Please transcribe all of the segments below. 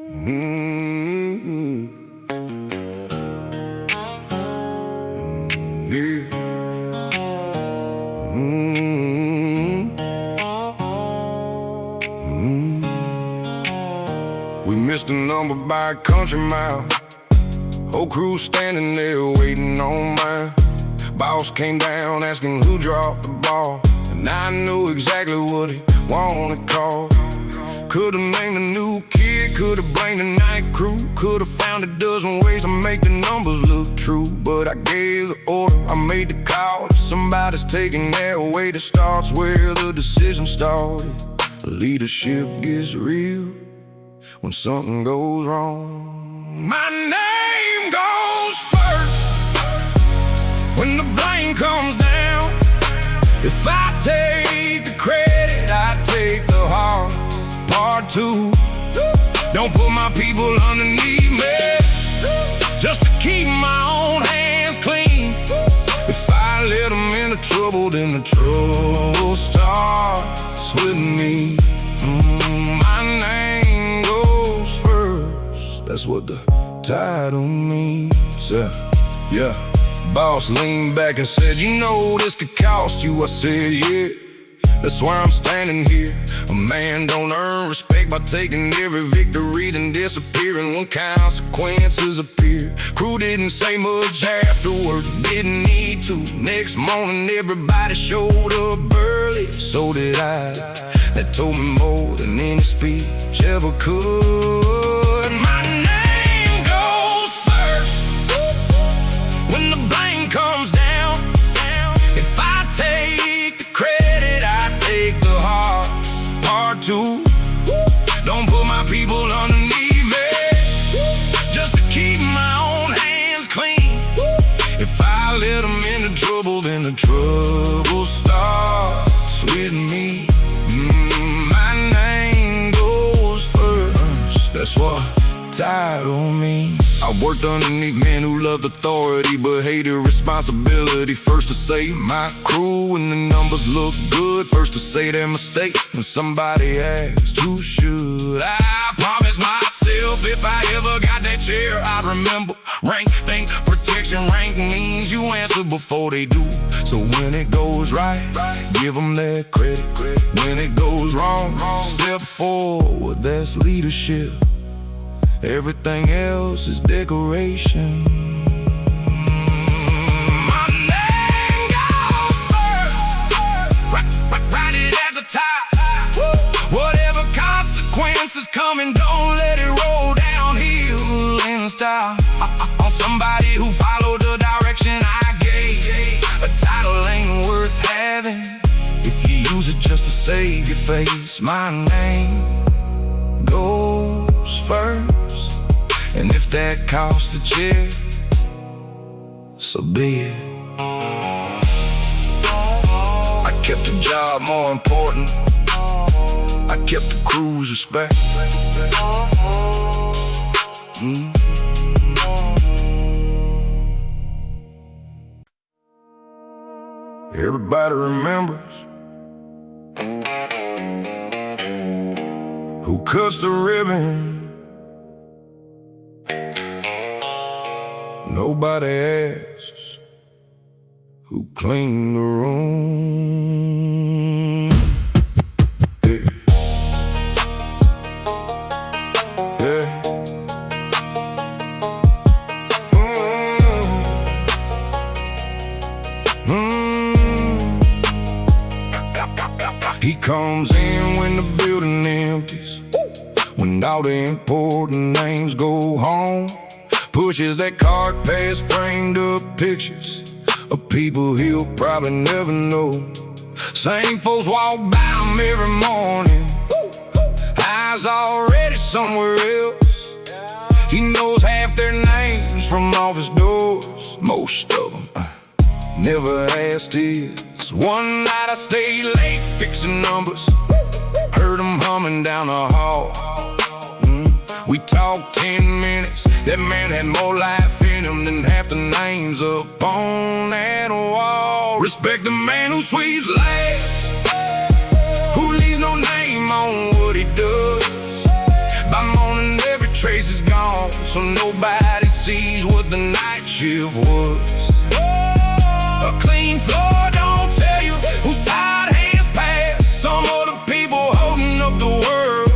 We missed a number by a country mile. Whole crew standing there waiting on mine. Boss came down asking who dropped the ball, and I knew exactly what he wanted called. Could've named a new kid, could've blamed the night crew, could've found a dozen ways to make the numbers look true. But I gave the order, I made the call. If somebody's taking their way, that starts where the decision started. Leadership gets real when something goes wrong. My name goes first when the blame comes down. If I take the credit, I take the hard part too. Don't put my people underneath me just to keep my own hands clean. If I let them into trouble, then the trouble starts with me. My name goes first, that's what the title means. Yeah. Boss leaned back and said, you know this could cost you. I said, yeah, that's why I'm standing here. A man don't earn respect by taking every victory, then disappearing when consequences appear. Crew didn't say much afterward, didn't need to. Next morning everybody showed up early, so did I. That told me more than any speech ever could. My name goes first when the blame comes down. If I take the credit, I take the hard part too. Don't put my people underneath me just to keep my own hands clean. If I let them into trouble, then the trouble starts with me. My name goes first, that's what title means. I worked underneath men who loved authority but hated responsibility. First to say my crew when the numbers look good, first to say their mistake when somebody asked who should. I promised myself if I ever got that chair, I'd remember rank, think, protection. Rank means you answer before they do. So when it goes right, give them their credit. When it goes wrong, step forward, that's leadership. Everything else is decoration. My name goes first, right it at the top. Whatever consequences coming, don't let it roll downhill in style. On somebody who followed the direction I gave. A title ain't worth having if you use it just to save your face. My name goes first, and if that costs a chair, so be it. I kept the job more important. I kept the crew's respect. Everybody remembers who cuts the ribbon. Nobody asks who cleaned the room. Yeah. He comes in when the building empties, when all the important names go home. Pushes that cart past framed up pictures of people he'll probably never know. Same folks walk by him every morning, eyes already somewhere else. He knows half their names from office doors, most of them never asked his. One night I stayed late fixing numbers, heard him humming down the hall. We talked 10 minutes, that man had more life in him than half the names up on that wall. Respect the man who sweeps last, who leaves no name on what he does. By morning every so nobody sees what the night shift was. A clean floor don't tell you whose tired hands pass. Some of the people holding up the world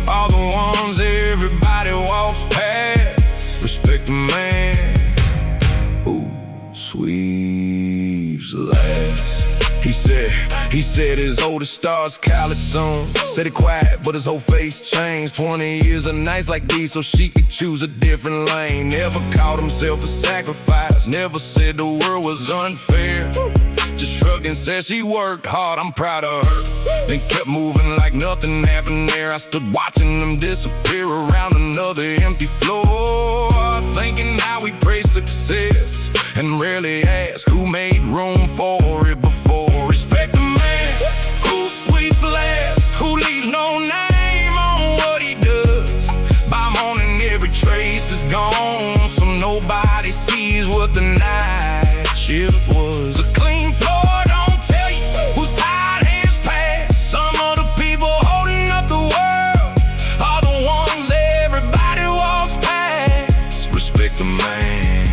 are the ones everybody walks past. Respect the man who sweeps last. He said his oldest starts college soon. Said it quiet, but his whole face changed. 20 years of nights like these so she could choose a different lane. Never called himself a sacrifice, never said the world was unfair. Just shrugged and said she worked hard, I'm proud of her. Then kept moving like nothing happened there. I stood watching them disappear around another empty floor, thinking how we praise success and rarely ask who made room for it before. Respect the man who sweeps last, who leaves no name on what he does. By morning every trace is gone, so nobody sees what the night shift was. A clean floor don't tell you whose tired hands pass. Some of the people holding up the world are the ones everybody walks past. Respect the man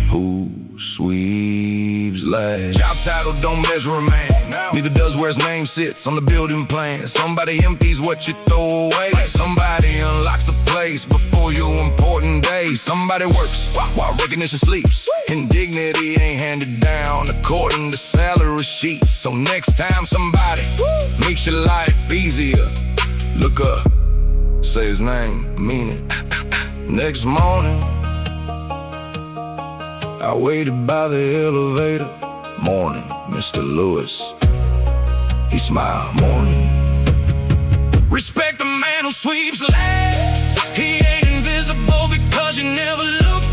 who sweeps last. Job title don't measure a man, neither does where his name sits on the building plan. Somebody empties what you throw away, somebody unlocks the place before your important day. Somebody works while recognition sleeps, and dignity ain't handed down according to salary sheets. So next time somebody makes your life easier, look up, say his name, mean it. Next morning I waited by the elevator. Morning, Mr. Lewis. He smiled. Morning. Respect the man who sweeps last. He ain't invisible because you never look.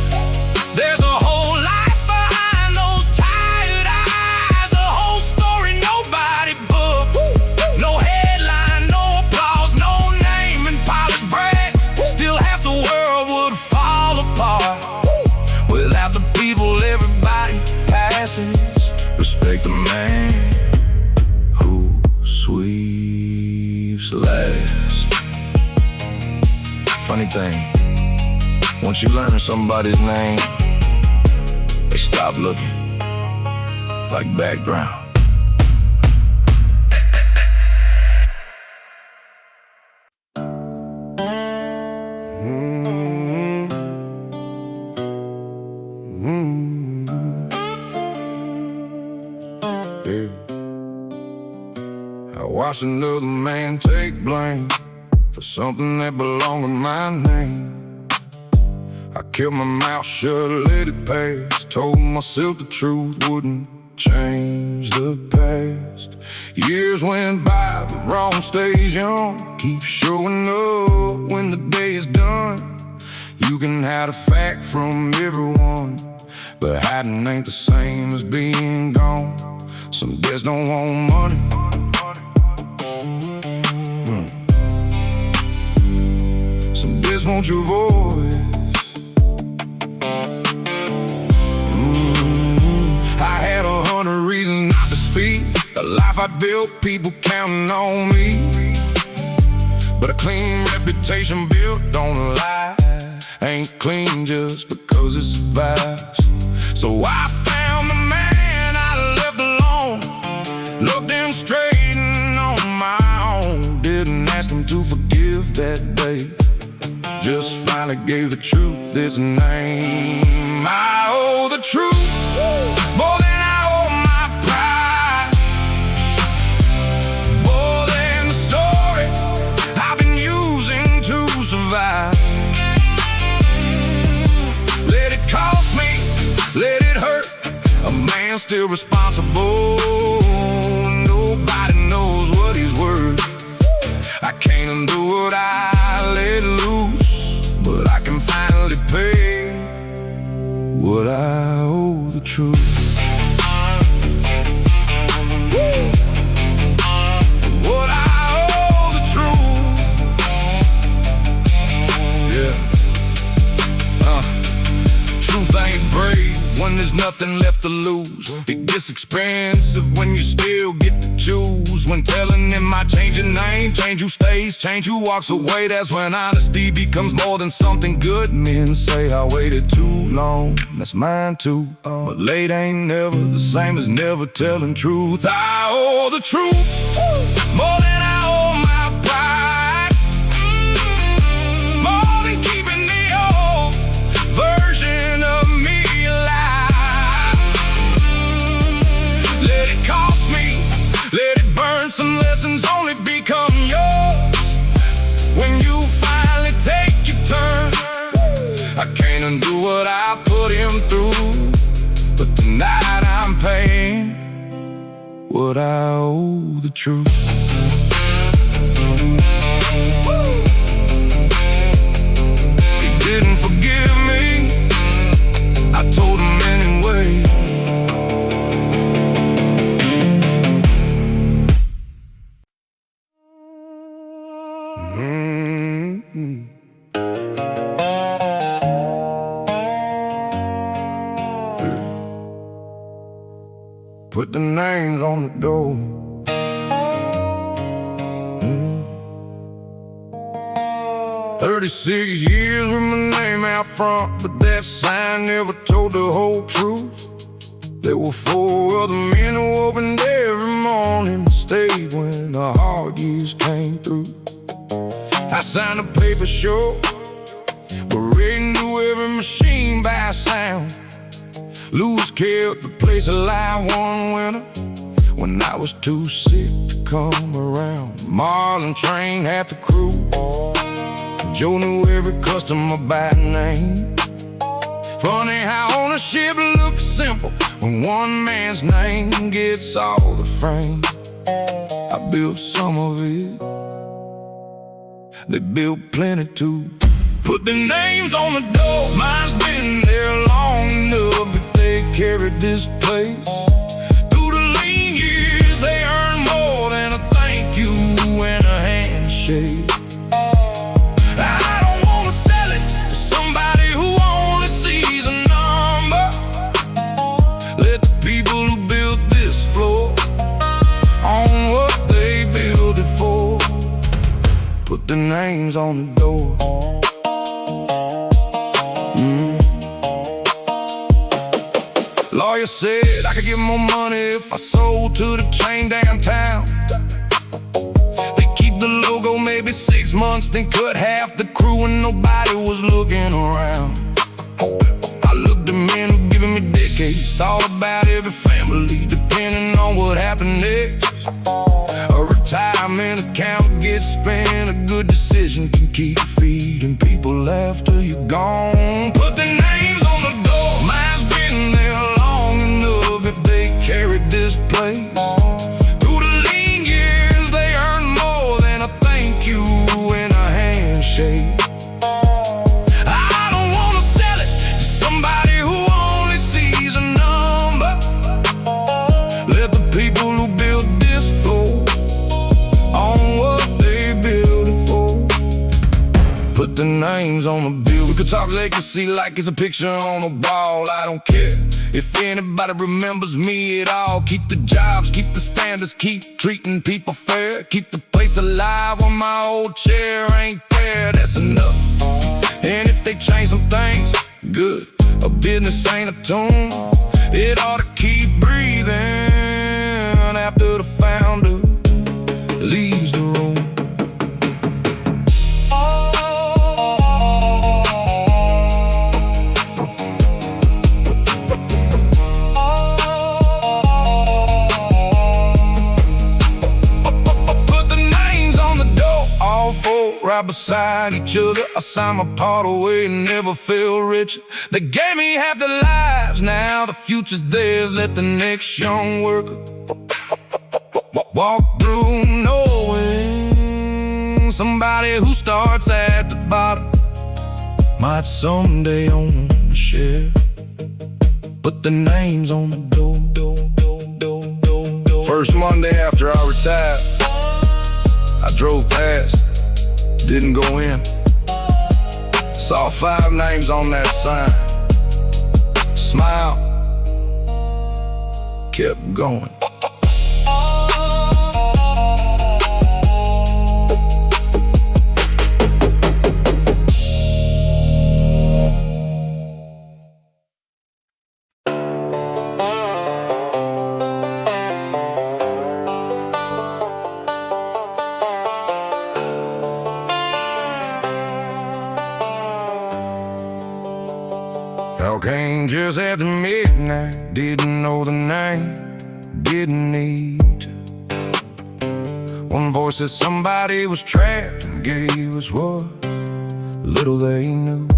There's a whole life behind those tired eyes, a whole story nobody booked. No headline, no applause, no name and polished brass. Still half the world would fall apart without the people everybody passes. Respect the man who sweeps last. Funny thing, once you learn somebody's name, they stop looking like background. I watched another man take blame for something that belonged to my name. I kept my mouth shut, let it pass. Told myself the truth wouldn't change the past. Years went by, but wrong stays young. Keep showing up when the day is done. You can hide a fact from everyone, but hiding ain't the same as being gone. Some days don't want money. Some days want your voice. I had 100 reasons not to speak. The life I built, people counting on me. But a clean reputation built on lies ain't clean just because it survives. So I found the man I left alone, looked him straight in on my own. Didn't ask him to forgive that day, just finally gave the truth its name. I owe the truth more than I owe my pride, more than the story I've been using to survive. Let it cost me, let it hurt, a man still responsible. Nobody knows what he's worth. I can't undo what I let loose, but I can finally pay what I owe the truth. What I owe the truth. Yeah. Truth ain't brave when there's there's nothing left to lose. It gets expensive when you still get to choose. When telling them I change your name, change who stays, change who walks away, that's when honesty becomes more than something good men say. I waited too long, that's mine too. But late ain't never the same as never telling truth. I owe the truth more than I owe my pride, more than keeping the old version of me alive. Let it cost me, let it burn, some lessons only become yours when you finally take your turn. I can't undo what I put him through, but tonight I'm paying what I owe the truth. He didn't forgive me, I told him anyway. Put the names on the door. 36 years with my name out front, but that sign never told the whole truth. There were 4 other men who opened every morning and stayed when the hard years came through. I signed a paper short, but Ray knew every machine by sound. Lewis kept the place alive one winter when I was too sick to come around. Marlon trained half the crew. Joe knew every customer by name. Funny how ownership looks simple when one man's name gets all the frame. I built some of it, they built plenty too. Put the names on the door, mine's been there long enough. If they carried this place through the lean years, they earned more than a thank you and a handshake. I don't wanna sell it to somebody who only sees a number. Let the people who built this floor on what they built it for. Put the names on the door. Lawyer said I could get more money if I sold to the chain downtown. They keep the logo maybe 6 months, then cut half the crew and nobody was looking around. I looked at men who given me decades, thought about every family depending on what happened next. A retirement account gets spent, a good decision can keep feeding people after you're gone. Put the names on the door, mine's been there long enough. If they carried this place through the lean years, they earned more than a thank you and a handshake. I don't wanna sell it to somebody who only sees a number. Let the people who built this floor on what they built it for. Put the names on the bill. We could talk legacy like it's a picture on a wall. I don't care if anybody remembers me at all. Keep the jobs, keep the standards, keep treating people fair. Keep the place alive when my old chair ain't there. That's enough. And if they change some things, good. A business ain't a tomb. It ought to keep breathing after the founder leaves the room. Right beside each other, I signed my part away and never felt richer. They gave me half their lives, now the future's theirs. Let the next young worker walk through knowing somebody who starts at the bottom might someday own a share. Put the names on the door. First Monday after I retired, I drove past, didn't go in. Saw 5 names on that sign. Smile, kept going. Y'all came just after midnight, didn't know the name, didn't need to. One voice said somebody was trapped and gave us what little they knew.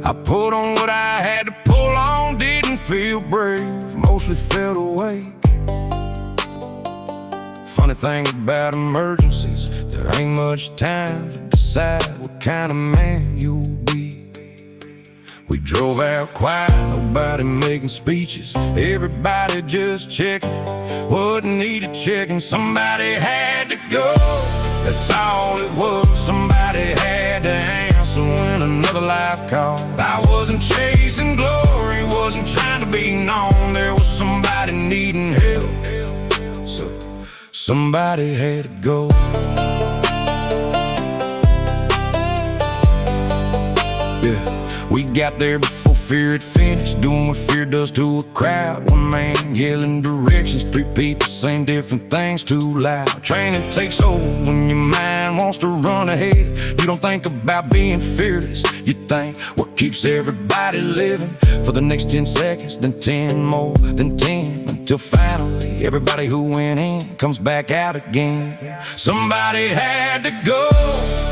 I put on what I had to pull on, didn't feel brave, mostly felt awake. Funny thing about emergencies, there ain't much time to decide what kind of man you'll be. We drove out quiet, nobody making speeches, everybody just checking what needed checking. Somebody had to go, that's all it was. Somebody had to answer when another life called. I wasn't chasing glory, wasn't trying to be known. There was somebody needing help, so somebody had to go. Yeah. We got there before fear had finished, doing what fear does to a crowd. One man yelling directions, three people saying different things too loud. Training takes over when your mind wants to run ahead. You don't think about being fearless, you think what keeps everybody living for the next 10 seconds, then 10 more, then 10, until finally everybody who went in comes back out again. Somebody had to go,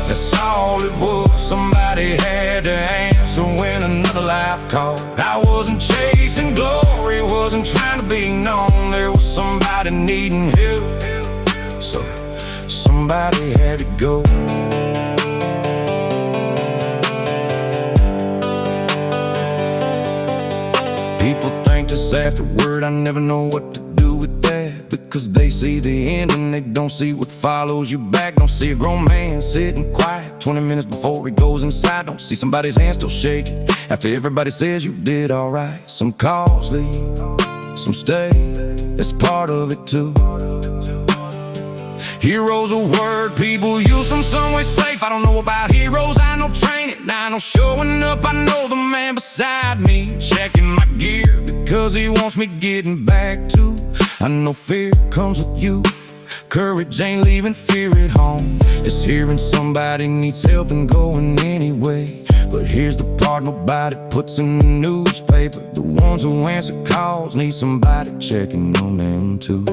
that's all it was. Somebody had to answer when another life called. I wasn't chasing glory, wasn't trying to be known. There was somebody needing help, so somebody had to go. People think this afterward, I never know what to do with that, because they see the end and they don't see what follows you back. Don't see a grown man sitting quiet 20 minutes before he goes inside. Don't see somebody's hand still shaking after everybody says you did alright. Some calls leave, some stay, that's part of it too. Heroes a word people use them somewhere safe. I don't know about heroes, I know training, I know showing up. I know the man beside me checking my gear because he wants me getting back to. I know fear comes with you, courage ain't leaving fear at home. It's hearing somebody needs help and going anyway. But here's the part nobody puts in the newspaper. The ones who answer calls need somebody checking on them too.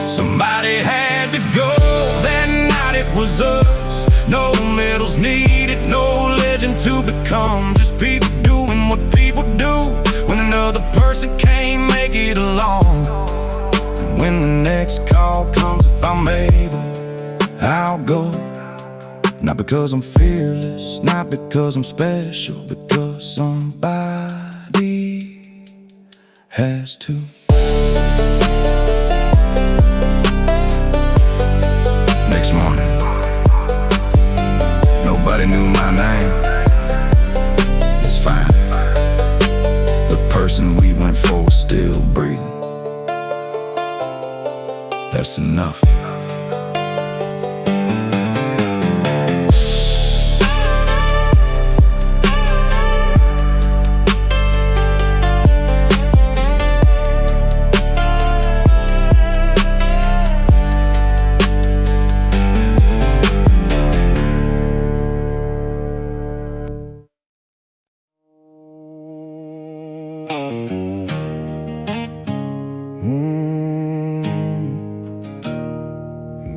Somebody had to go, that night it was us. No medals needed, no legend to become. Just people doing what people do when another person can't make it along. And when the next call comes, if I'm able, I'll go. Not because I'm fearless, not because I'm special, because somebody has to. Next morning, nobody knew my name. It's fine, the person we went for was still breathing. That's enough.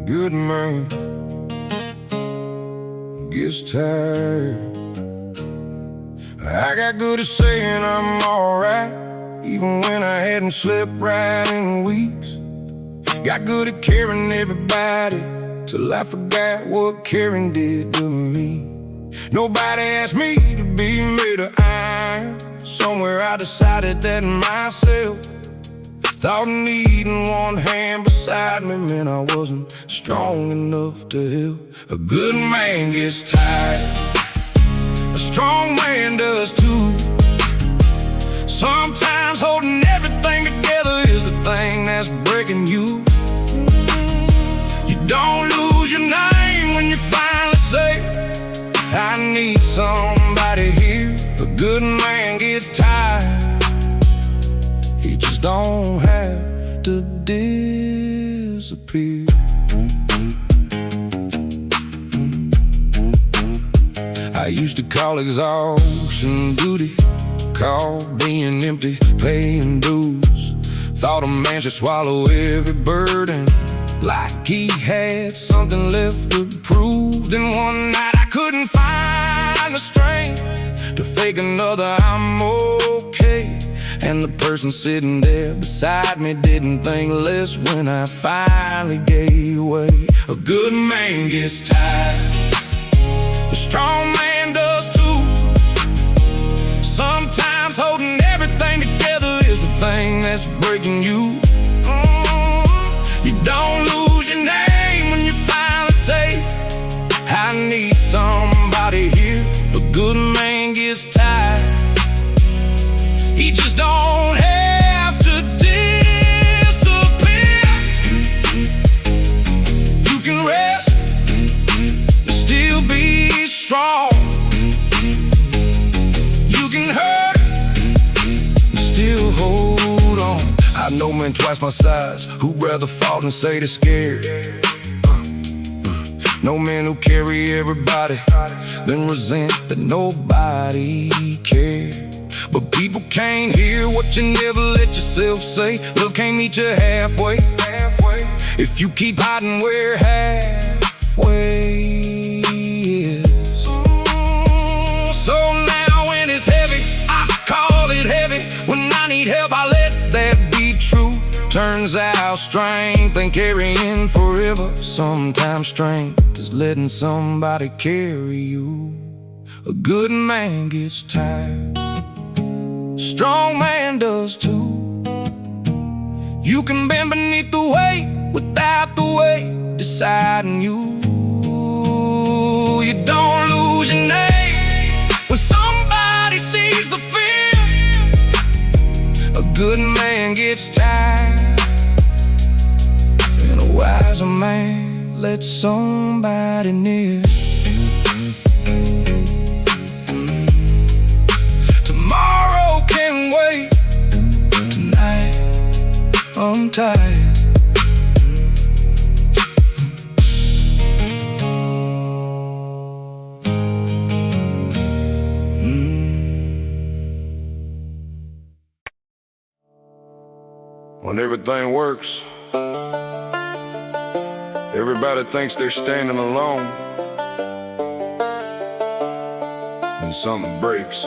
Good man gets tired. I got good at saying I'm alright, even when I hadn't slept right in weeks. Got good at caring everybody, till I forgot what caring did to me. Nobody asked me to be made of iron. Somewhere I decided that myself. Thought needing one hand beside me meant I wasn't strong enough to help. A good man gets tired, a strong man does too. Sometimes holding everything together is the thing that's breaking you. You don't lose your name when you finally say, I need somebody here. A good man gets tired, he just don't have to disappear. I used to call exhaustion duty, call being empty, paying dues. Thought a man should swallow every burden, like he had something left to prove. Then one night I couldn't find the strength to fake another I'm okay. And the person sitting there beside me didn't think less when I finally gave way. A good man gets tired, a strong man does too. Sometimes holding everything together is the thing that's breaking you. You don't lose your name when you finally say, I need somebody here. A good man gets tired, he just don't have to disappear. You can rest but still be strong. You can hurt but still hold on. I know men twice my size who'd rather fall than say they're scared. No men who carry everybody, then resent that nobody cares. But people can't hear what you never let yourself say. Love can't meet you halfway. If you keep hiding where halfway is. So now when it's heavy, I call it heavy. When I need help, I let that be true. Turns out strength ain't carrying forever. Sometimes strength is letting somebody carry you. A good man gets tired, strong man does too. You can bend beneath the weight without the weight deciding you. You don't lose your name when somebody sees the fear. A good man gets tired, and a wiser man lets somebody near. Tomorrow can wait, tonight I'm tired. When everything works, everybody thinks they're standing alone. When something breaks,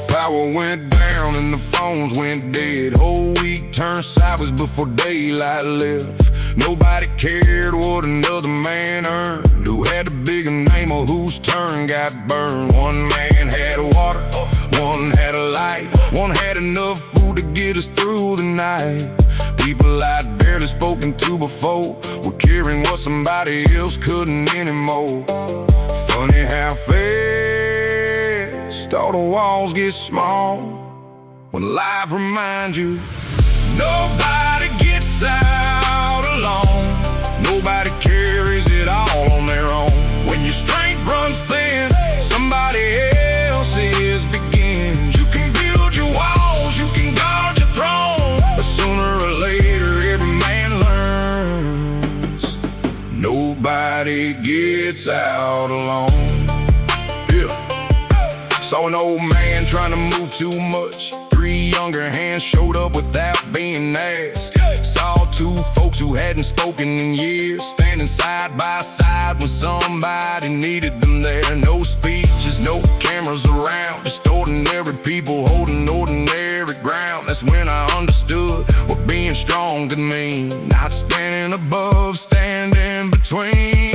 power went down and the phones went dead. Whole week turned sideways before daylight left. Nobody cared what another man earned, who had a bigger name or whose turn got burned. One man had water, one had a light, one had enough food to get us through the night. People I'd barely spoken to before were carrying what somebody else couldn't anymore. Funny how fast all the walls get small when life reminds you nobody gets out alone. Nobody carries it all on their own. When your strength runs thin, somebody else's begins. You can build your walls, you can guard your throne, but sooner or later every man learns nobody gets out alone. Saw an old man trying to move too much. Three younger hands showed up without being asked. Saw two folks who hadn't spoken in years standing side by side when somebody needed them there. No speeches, no cameras around, just ordinary people holding ordinary ground. That's when I understood what being strong could mean. Not standing above, standing between.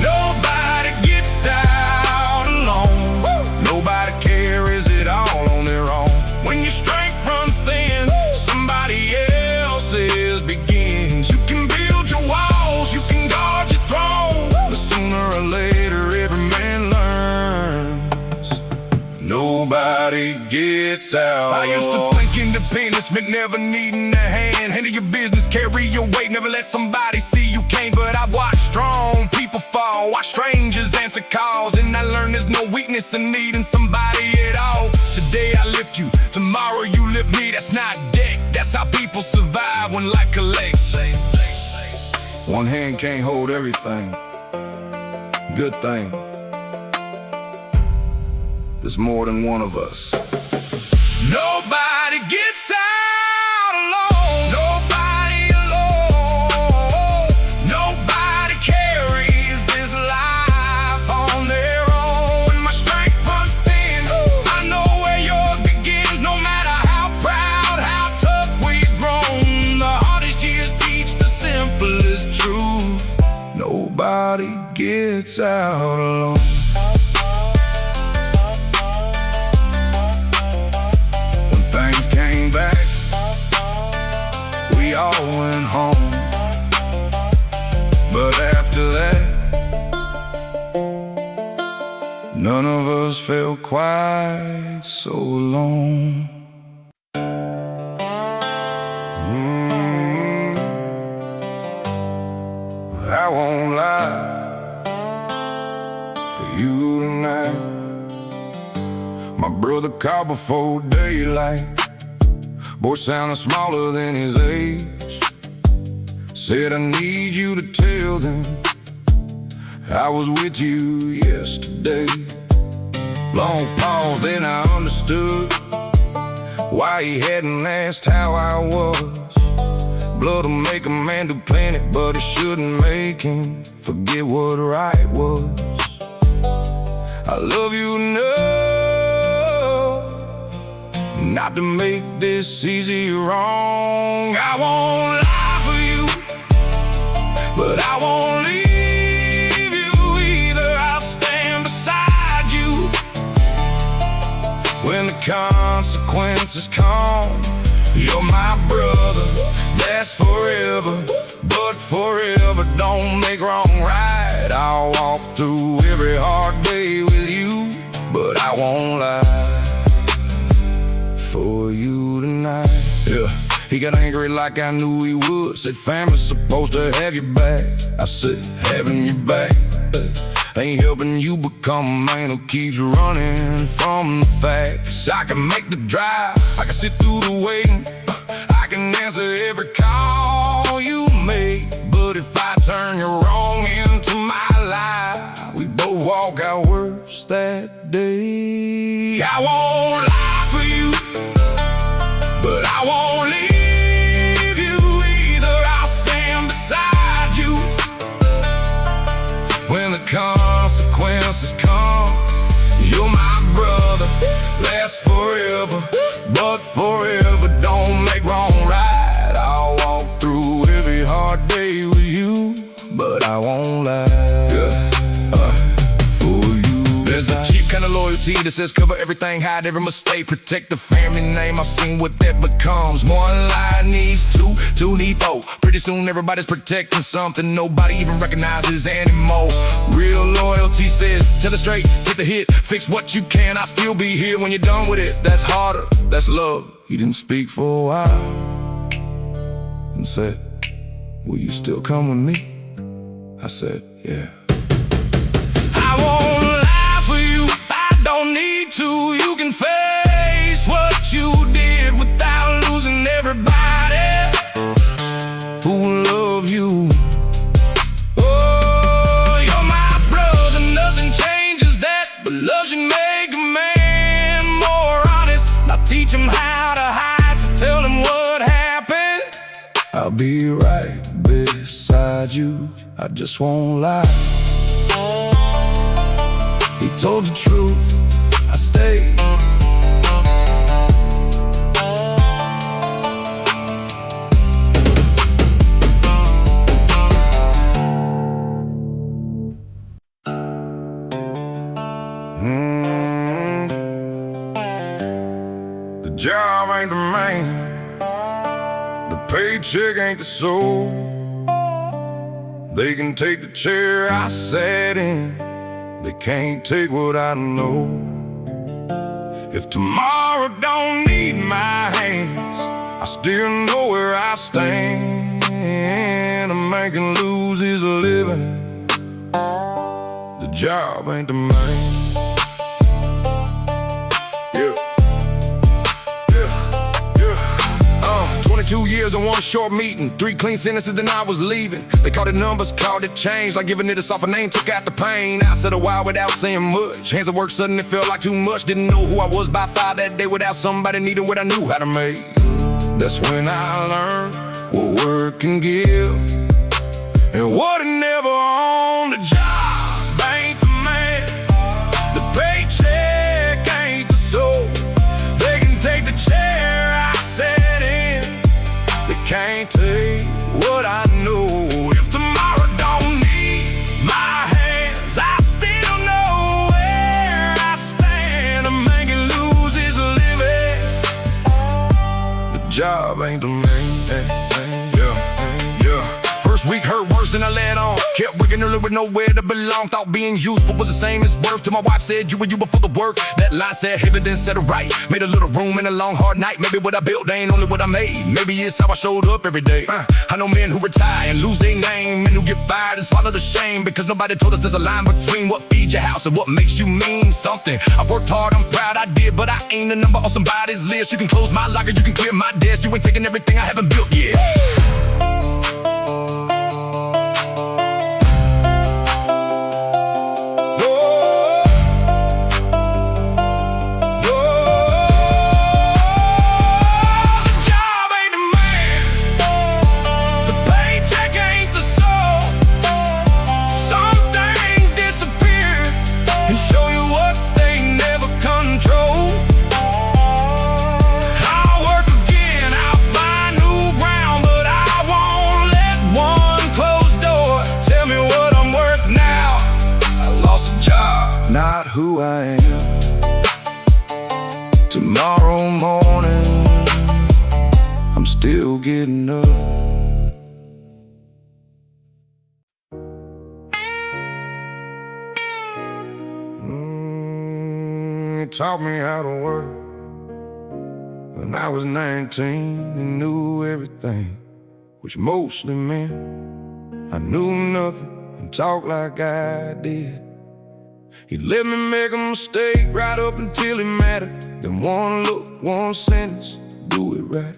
Nobody gets out alone. Nobody carries it all gets out. I used to think independence meant never needing a hand. Handle your business, carry your weight, never let somebody see you can't. But I watched strong people fall, watch strangers answer calls, and I learned there's no weakness in needing somebody at all. Today I lift you, tomorrow you lift me. That's not deck, that's how people survive when life collects. One hand can't hold everything. Good thing there's more than one of us. Nobody gets out alone. Nobody alone. Nobody carries this life on their own. When my strength runs thin, I know where yours begins. No matter how proud, how tough we've grown, the hardest years teach the simplest truth. Nobody gets out alone. We all went home, but after that, none of us felt quite so alone. I won't lie for you tonight. My brother called before daylight. Boy sounded smaller than his age. Said I need you to tell them I was with you yesterday. Long pause, then I understood why he hadn't asked how I was. Blood'll make a man do plenty, but it shouldn't make him forget what right was. I love you enough not to make this easy wrong. I won't lie for you, but I won't leave you either. I'll stand beside you when the consequences come. You're my brother, that's forever, but forever don't make wrong right. I'll walk through every hard day with you, but I won't lie for you tonight. Yeah, he got angry like I knew he would. Said family's supposed to have your back. I said having your back ain't helping you become a man who keeps running from the facts. I can make the drive, I can sit through the waiting, I can answer every call you make. But if I turn you wrong into my life, we both walk out worse that day. I won't lie for you, but I won't leave you either. I'll stand beside you when the consequences come. You're my brother, that's forever, but forever don't make wrong right. I'll walk through every hard day with you, but I won't lie for you. There's a cheap kind of loyalty that says cover everything, hide every mistake, protect the family name. I've seen what that becomes. One lie needs two need four. Pretty soon everybody's protecting something nobody even recognizes anymore. Real loyalty says tell it straight, take the hit, fix what you can. I'll still be here when you're done with it. That's harder, that's love. He didn't speak for a while and said, will you still come with me? I said, yeah. I won't lie for you, I don't need to. You can face what you did without losing everybody who love you. Oh, you're my brother, nothing changes that, but love should make a man more honest. Now teach him how to hide, so tell him what happened. I'll be right beside you, I just won't lie. He told the truth, I stayed. The job ain't the man, the paycheck ain't the soul. They can take the chair I sat in, they can't take what I know. If tomorrow don't need my hands, I still know where I stand. A man can lose his living, the job ain't the main. 22 years in one short meeting, 3 clean sentences, then I was leaving. They called it numbers, called it change, like giving it a softer name, took out the pain. I said a while without saying much. Hands at work suddenly felt like too much. Didn't know who I was by 5 that day without somebody needing what I knew how to make. That's when I learned what work can give, and what it never on the job ain't the man. The paycheck ain't the soul. They can take the chair I sat in, they can't take what I know. If tomorrow don't need my hands, I still know where I stand. A man can lose his living, the job ain't the main. First week hurt worse than I let on. Kept working early with nowhere to belong. Thought being useful was the same as worth. Till my wife said you were you before the work. That line said heavy, then said it right. Made a little room in a long hard night. Maybe what I built ain't only what I made. Maybe it's how I showed up every day. I know men who retire and lose their name, men who get fired and swallow the shame, because nobody told us there's a line between what feeds your house and what makes you mean something. I worked hard, I'm proud I did, but I ain't a number on somebody's list. You can close my locker, you can clear my desk. You ain't taking everything I haven't built yet. Not who I am. Tomorrow morning, I'm still getting up. He taught me how to work when I was 19 and knew everything, which mostly meant I knew nothing and talked like I did. He let me make a mistake right up until it mattered. Then one look, one sentence, do it right.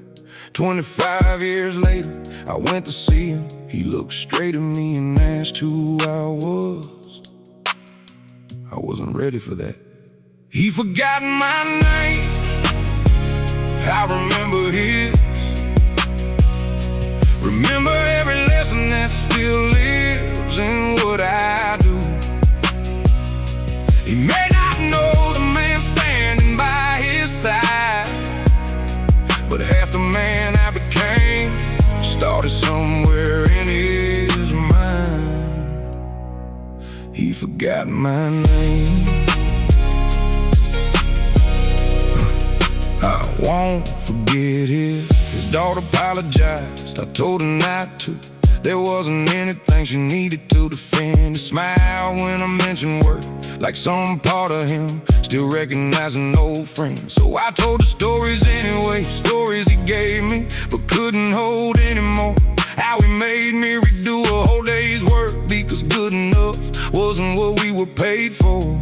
25 years later, I went to see him. He looked straight at me and asked who I was. I wasn't ready for that. He forgot my name, I remember his. Remember every lesson that still lives in what I do. He may not know the man standing by his side, but half the man I became started somewhere in his mind. He forgot my name. I won't forget it. His daughter apologized, I told her not to. There wasn't anything she needed to defend. He smiled when I mentioned work, like some part of him still recognizing old friends. So I told the stories anyway, stories he gave me but couldn't hold anymore. How he made me redo a whole day's work because good enough wasn't what we were paid for.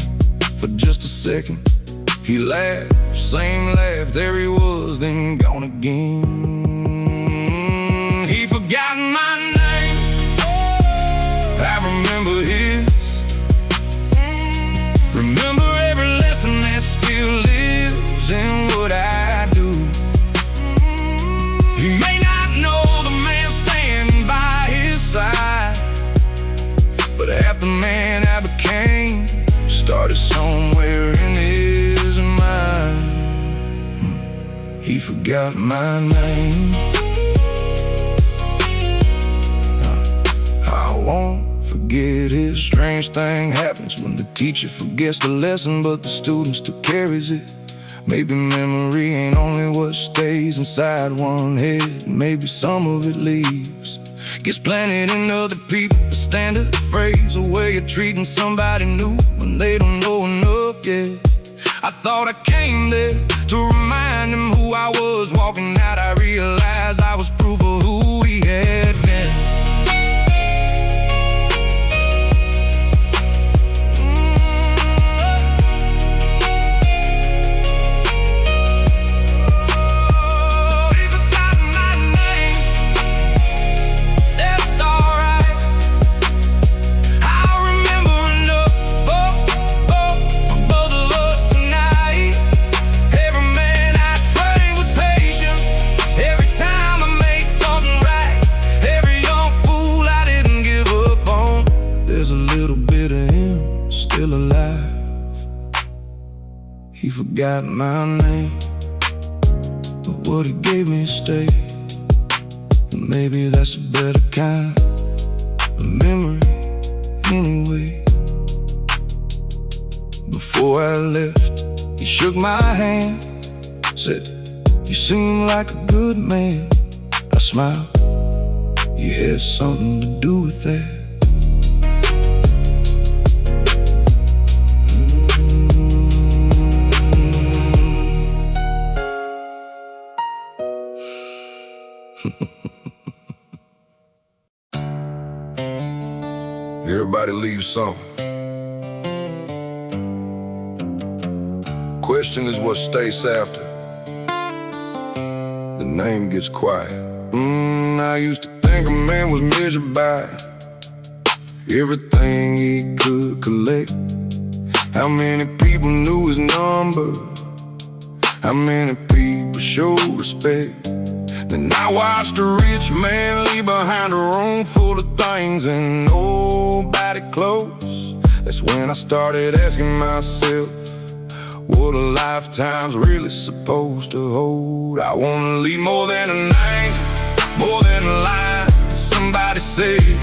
For just a second he laughed, same laugh, there he was, then gone again. He forgot my name, I remember his. Remember every lesson that still lives in what I do. He may not know the man standing by his side, but half the man I became started somewhere in his mind. He forgot my name. I won't forget it. Strange thing happens when the teacher forgets the lesson, but the student still carries it. Maybe memory ain't only what stays inside one head. Maybe some of it leaves, gets planted in other people. A standard phrase, a way of treating somebody new when they don't know enough yet. I thought I came there to remind him who I was. Walking out, I realized I was proof of who he had been. He forgot my name, but what he gave me stayed. And maybe that's a better kind of memory anyway. Before I left, he shook my hand, said, "You seem like a good man." I smiled, you had something to do with that. Everybody leaves something. Question is what stays after the name gets quiet. I used to think a man was measured by everything he could collect. How many people knew his number? How many people showed respect? Then I watched a rich man leave behind a room full of things and nobody close. That's when I started asking myself, what a lifetime's really supposed to hold. I wanna leave more than a name, more than a line somebody says.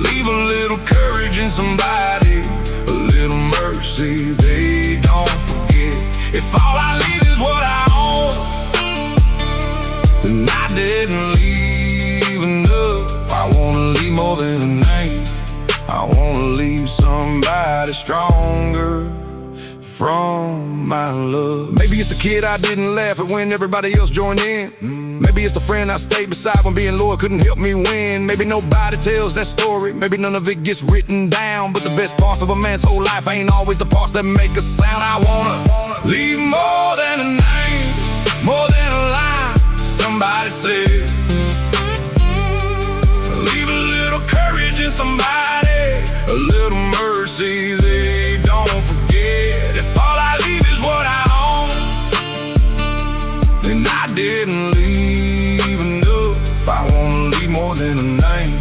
Leave a little courage in somebody, a little mercy they don't forget. If all I leave is what I own, then I didn't leave enough. I wanna leave more than a name. I wanna leave somebody stronger from my love. Maybe it's the kid I didn't laugh at when everybody else joined in. Maybe it's the friend I stayed beside when being loyal couldn't help me win. Maybe nobody tells that story, maybe none of it gets written down. But the best parts of a man's whole life ain't always the parts that make a sound. I wanna leave more than a name, more than a line somebody says. Leave a little courage in somebody, a little mercy they don't forget. If all I leave is what I own, then I didn't leave enough. I wanna leave more than a name.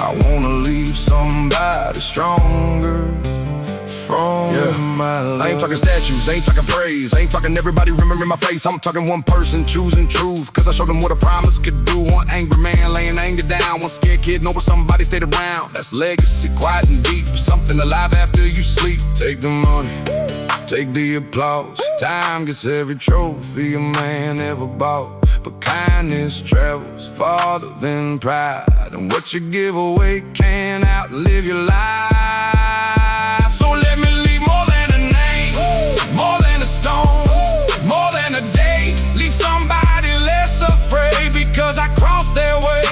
I wanna leave somebody stronger from my life. I ain't talking statues, ain't talking praise, ain't talking everybody remembering my face. I'm talking one person choosing truth, cause I showed them what a promise could do. One angry man laying anger down, one scared kid knowing somebody stayed around. That's legacy, quiet and deep, something alive after you sleep. Take the money, take the applause. Time gets every trophy a man ever bought, but kindness travels farther than pride. And what you give away can't outlive your life. So let me leave more than a name, more than a stone, more than a day. Leave somebody less afraid because I crossed their way.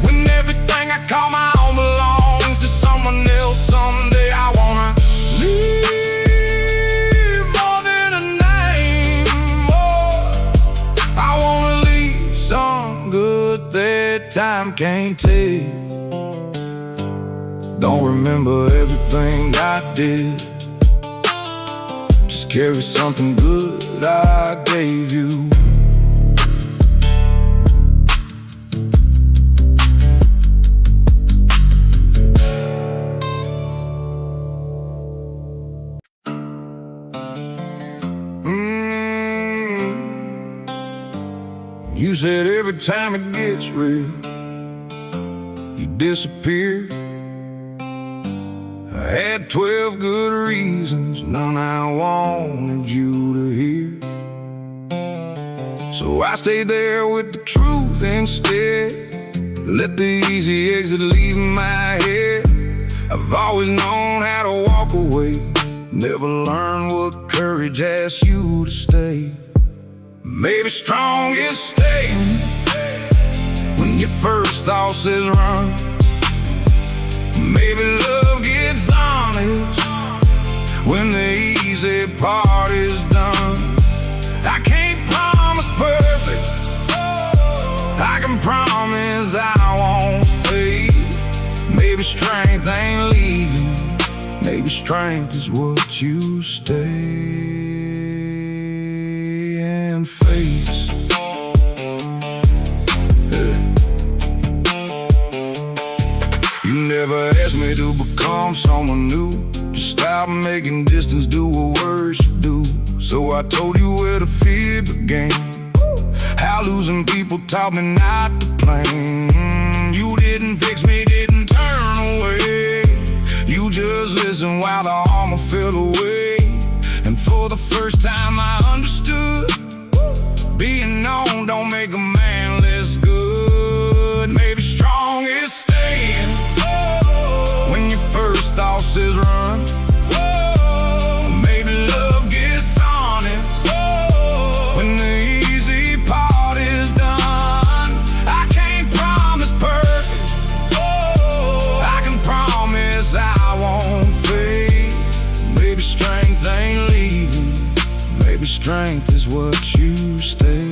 When everything I call my own belongs to someone else someday, I wanna leave more than a name. I wanna leave some good that time can't take. Don't remember everything I did, just carry something good I gave you. You said every time it gets real, you disappear. I had 12 good reasons, none I wanted you to hear. So I stayed there with the truth instead, let the easy exit leave my head. I've always known how to walk away, Never learn what courage asks you to stay. Maybe strong is staying when your first thought says run. Maybe love gets honest when the easy part is done. I can't promise perfect, I can promise I won't fade. Maybe strength ain't leaving, maybe strength is what you stay and face. You never asked me to become someone new. Just stop making distance do what words should do. So I told you where the fear began, how losing people taught me not to plan. You didn't fix me, didn't turn away. You just listened while the armor fell away. And for the first time I understood, being known don't make a man less good. Maybe strong is staying when your first thought says run. Maybe love gets honest when the easy part is done. I can't promise perfect, I can promise I won't fade. Maybe strength ain't leaving, maybe strength is what you stay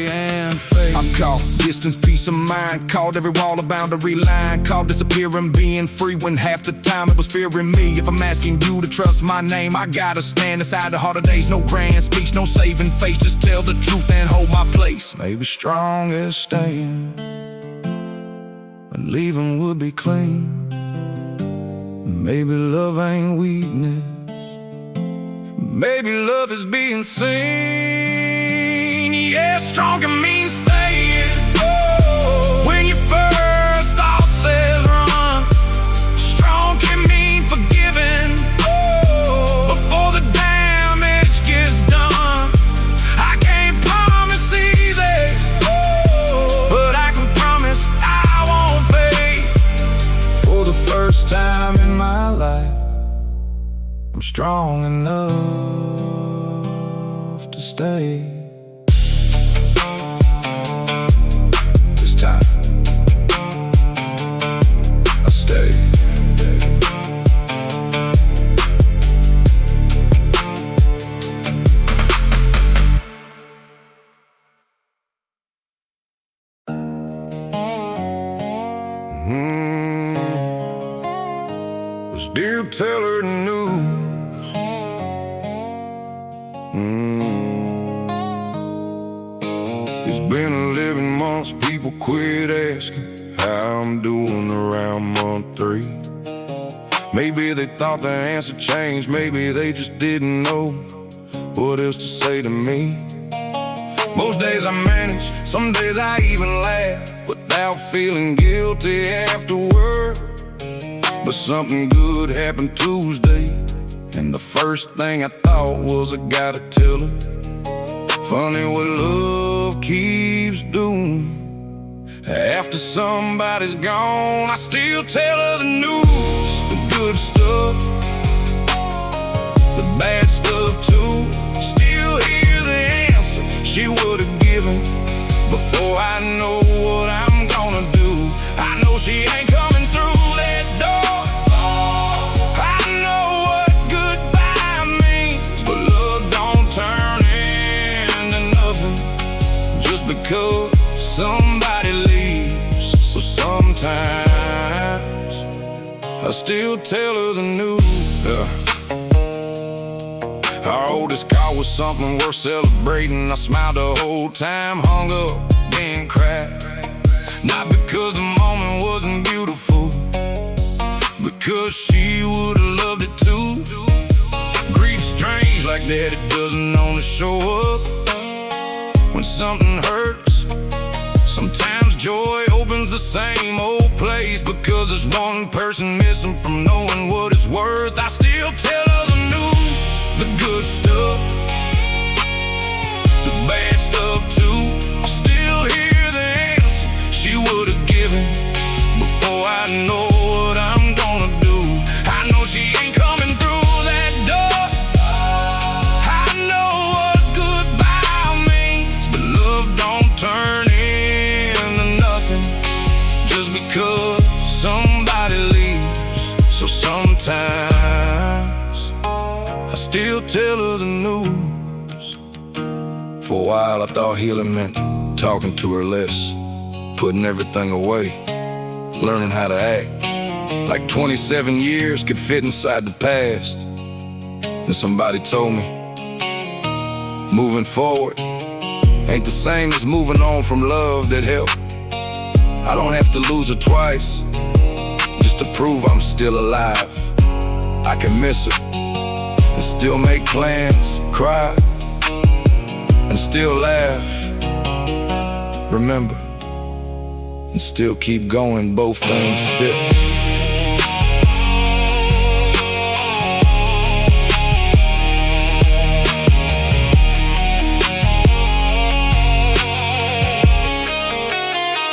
and fade. I'm caught, distance, peace of mind. Called every wall a boundary line. Called disappearing, being free when half the time it was fearing me. If I'm asking you to trust my name, I gotta stand aside the harder days. No grand speech, no saving face, just tell the truth and hold my place. Maybe strong is staying and leaving would be clean. Maybe love ain't weakness, maybe love is being seen. Yeah, strong can mean staying when your first thought says run. Strong can mean forgiving before the damage gets done. I can't promise easy, but I can promise I won't fade. For the first time in my life, I'm strong enough to stay. This time, I'll stay. Still tell her the news. It's been 11 months, people quit asking how I'm doing around month 3. Maybe they thought the answer changed, maybe they just didn't know what else to say to me. Most days I manage, some days I even laugh without feeling guilty afterward. But something good happened Tuesday, and the first thing I thought was I gotta tell her. Funny what love keeps doing. After somebody's gone, I still tell her the news. The good stuff, the bad stuff too. Still hear the answer she would've given before I know what I'm gonna do. I know she ain't coming through that door. Because somebody leaves, so sometimes I still tell her the news. Our oldest call was something worth celebrating. I smiled the whole time, hung up, then cried. Not because the moment wasn't beautiful, because she would've loved it too. Grief's strange like that, it doesn't only show up when something hurts. Sometimes joy opens the same old place, because there's one person missing from knowing what it's worth. I still tell her the news, the good stuff, the bad stuff too. Still hear the answer she would've given before I know what I'm gonna do. I know she because somebody leaves. So sometimes I still tell her the news. For a while I thought healing meant talking to her less, putting everything away, learning how to act like 27 years could fit inside the past. And somebody told me moving forward ain't the same as moving on from love that helped. I don't have to lose her twice just to prove I'm still alive. I can miss her and still make plans, cry and still laugh, remember, and still keep going. Both things fit.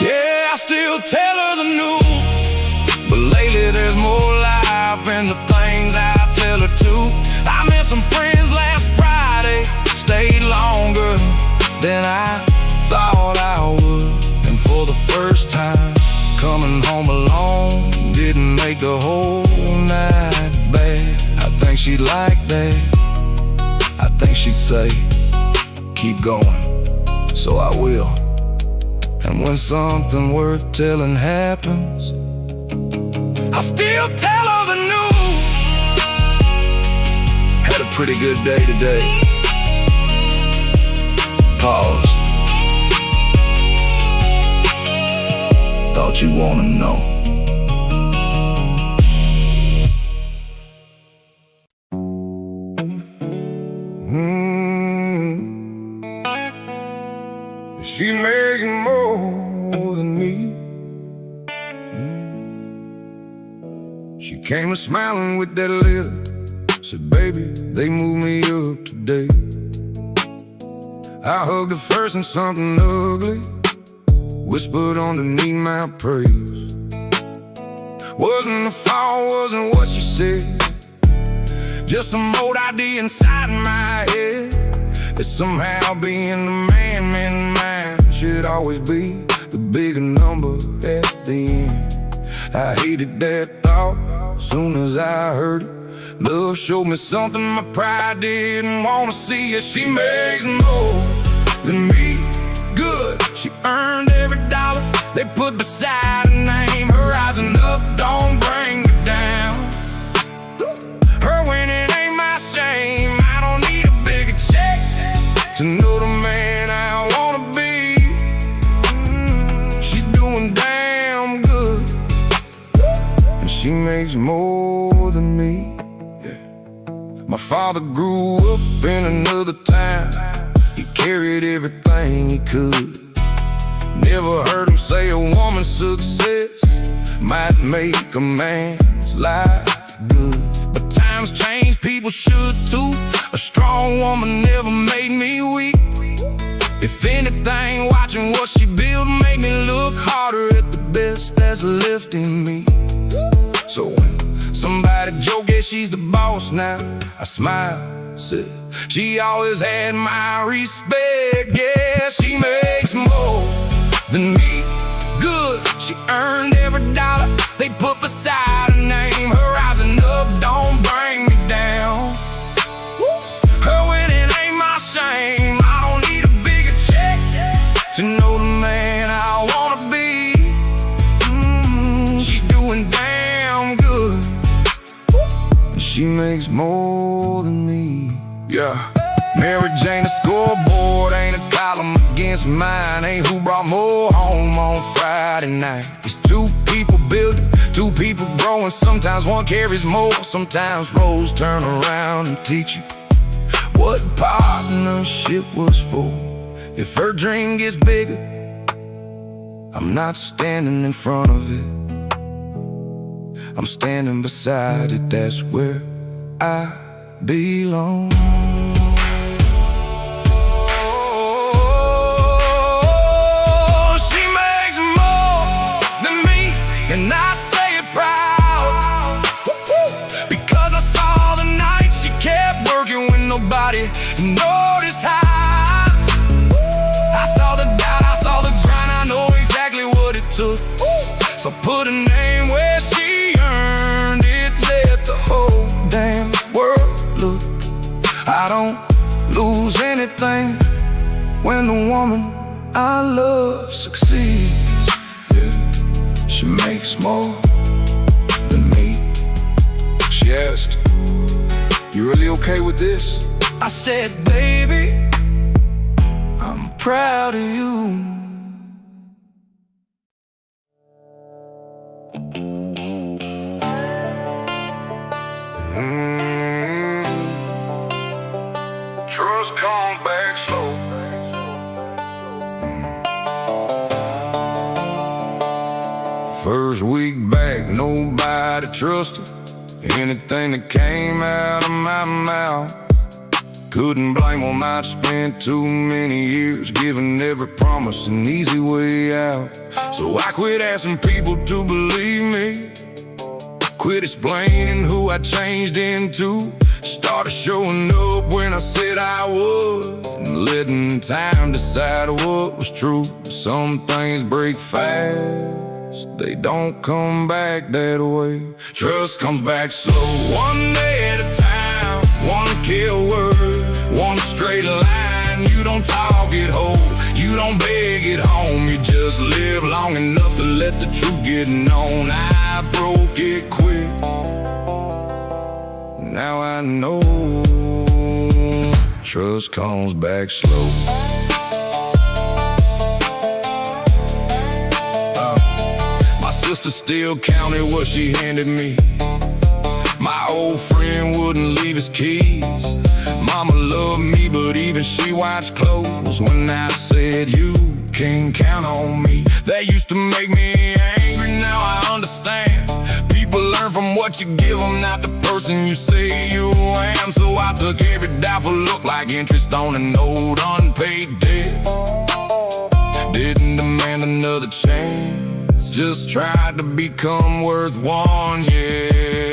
Yeah, I still tell her the news, but lately there's more life in the things I tell her too. I met some friends last Friday, stayed longer than I thought I would. And for the first time, coming home alone didn't make the whole night bad. I think she'd like that. I think she'd say, keep going, so I will. And when something worth telling happens, I still tell her the news. Had a pretty good day today. Pause. Thought you wanna know. She makes more than me. She came smiling with that letter, said, baby, they moved me up today. I hugged her first and something ugly whispered underneath my praise. Wasn't the fault, wasn't what she said, just some old idea inside my head, that somehow being the man in mind should always be the bigger number at the end. I hated that thought soon as I heard it. Love showed me something my pride didn't want to see. Yeah, she makes more than me. Good, she earned every dollar they put beside her name. Her rising up don't bring me down. Her winning ain't my shame. I don't need a bigger check to know the man I wanna be. She's doing damn good, and she makes more than me. My father grew up in another time. He carried everything he could. Never heard him say a woman's success might make a man's life good. But times change, people should too. A strong woman never made me weak. If anything, watching what she built made me look harder at the best that's left in me. So when somebody joke, yeah, she's the boss now, I smile, said, she always had my respect. Yeah, she makes more than me. Good, she earned every dollar they put beside her name. Her rising up don't bring me down. Her winning ain't my shame. I don't need a bigger check to know the man I wanna be. She's doing damn good, she makes more than me. Yeah, Mary Jane, the scoreboard ain't a column against mine. Ain't who brought more home on Friday night. It's two people building, two people growing. Sometimes one carries more, sometimes roles turn around and teach you what partnership was for. If her dream gets bigger, I'm not standing in front of it, I'm standing beside it. That's where I belong. She makes more than me, and I say it proud, because I saw the night she kept working when nobody noticed how. I saw the doubt, I saw the grind, I know exactly what it took. So put a name where she earned it. Let the whole damn world look. I don't lose anything when the woman I love succeeds. Yeah, she makes more than me. She asked, "You really okay with this?" I said, "Baby, I'm proud of you." Trust comes back slow. First week back, nobody trusted anything that came out of my mouth. Couldn't blame them, I'd spent too many years giving every promise an easy way out. So I quit asking people to believe me, quit explaining who I changed into, started showing up when I said I would, and letting time decide what was true. Some things break fast, they don't come back that way. Trust comes back slow, one day at a time, one kill word, one straight line. You don't talk it whole, you don't beg it home, you just live long enough to let the truth get known. I broke it quick, now I know trust comes back slow. My sister still counted what she handed me. My old friend wouldn't leave his keys. Mama loved me, but even she watched clothes when I said you can't count on me. That used to make me angry, now I understand. People learn from what you give them, not the person you say you am. So I took every doubtful look like interest on an old unpaid debt. Didn't demand another chance, just tried to become worth one, yeah.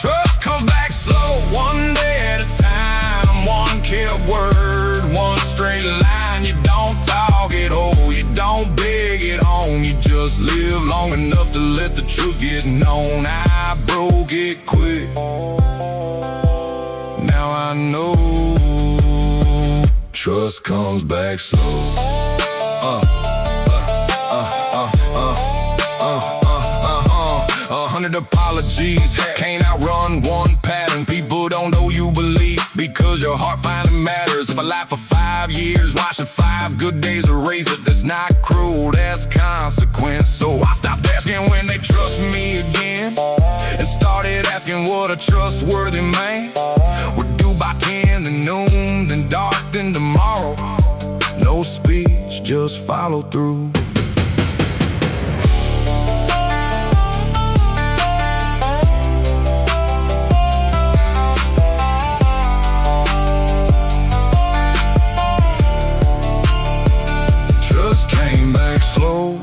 Trust comes back slow, one day at a time, one kept word, one straight line. You don't talk it whole, you don't beg it home, you just live long enough to let the truth get known. I broke it quick, now I know trust comes back slow. 100 apologies, can't outrun one pattern. People don't know you believe because your heart finally matters. If I lie for 5 years, watching 5 good days erase it, that's not cruel, that's consequence. So I stopped asking when they trust me again, and started asking what a trustworthy man would do by 10, then noon, then dark, then tomorrow. No speech, just follow through. Came back slow,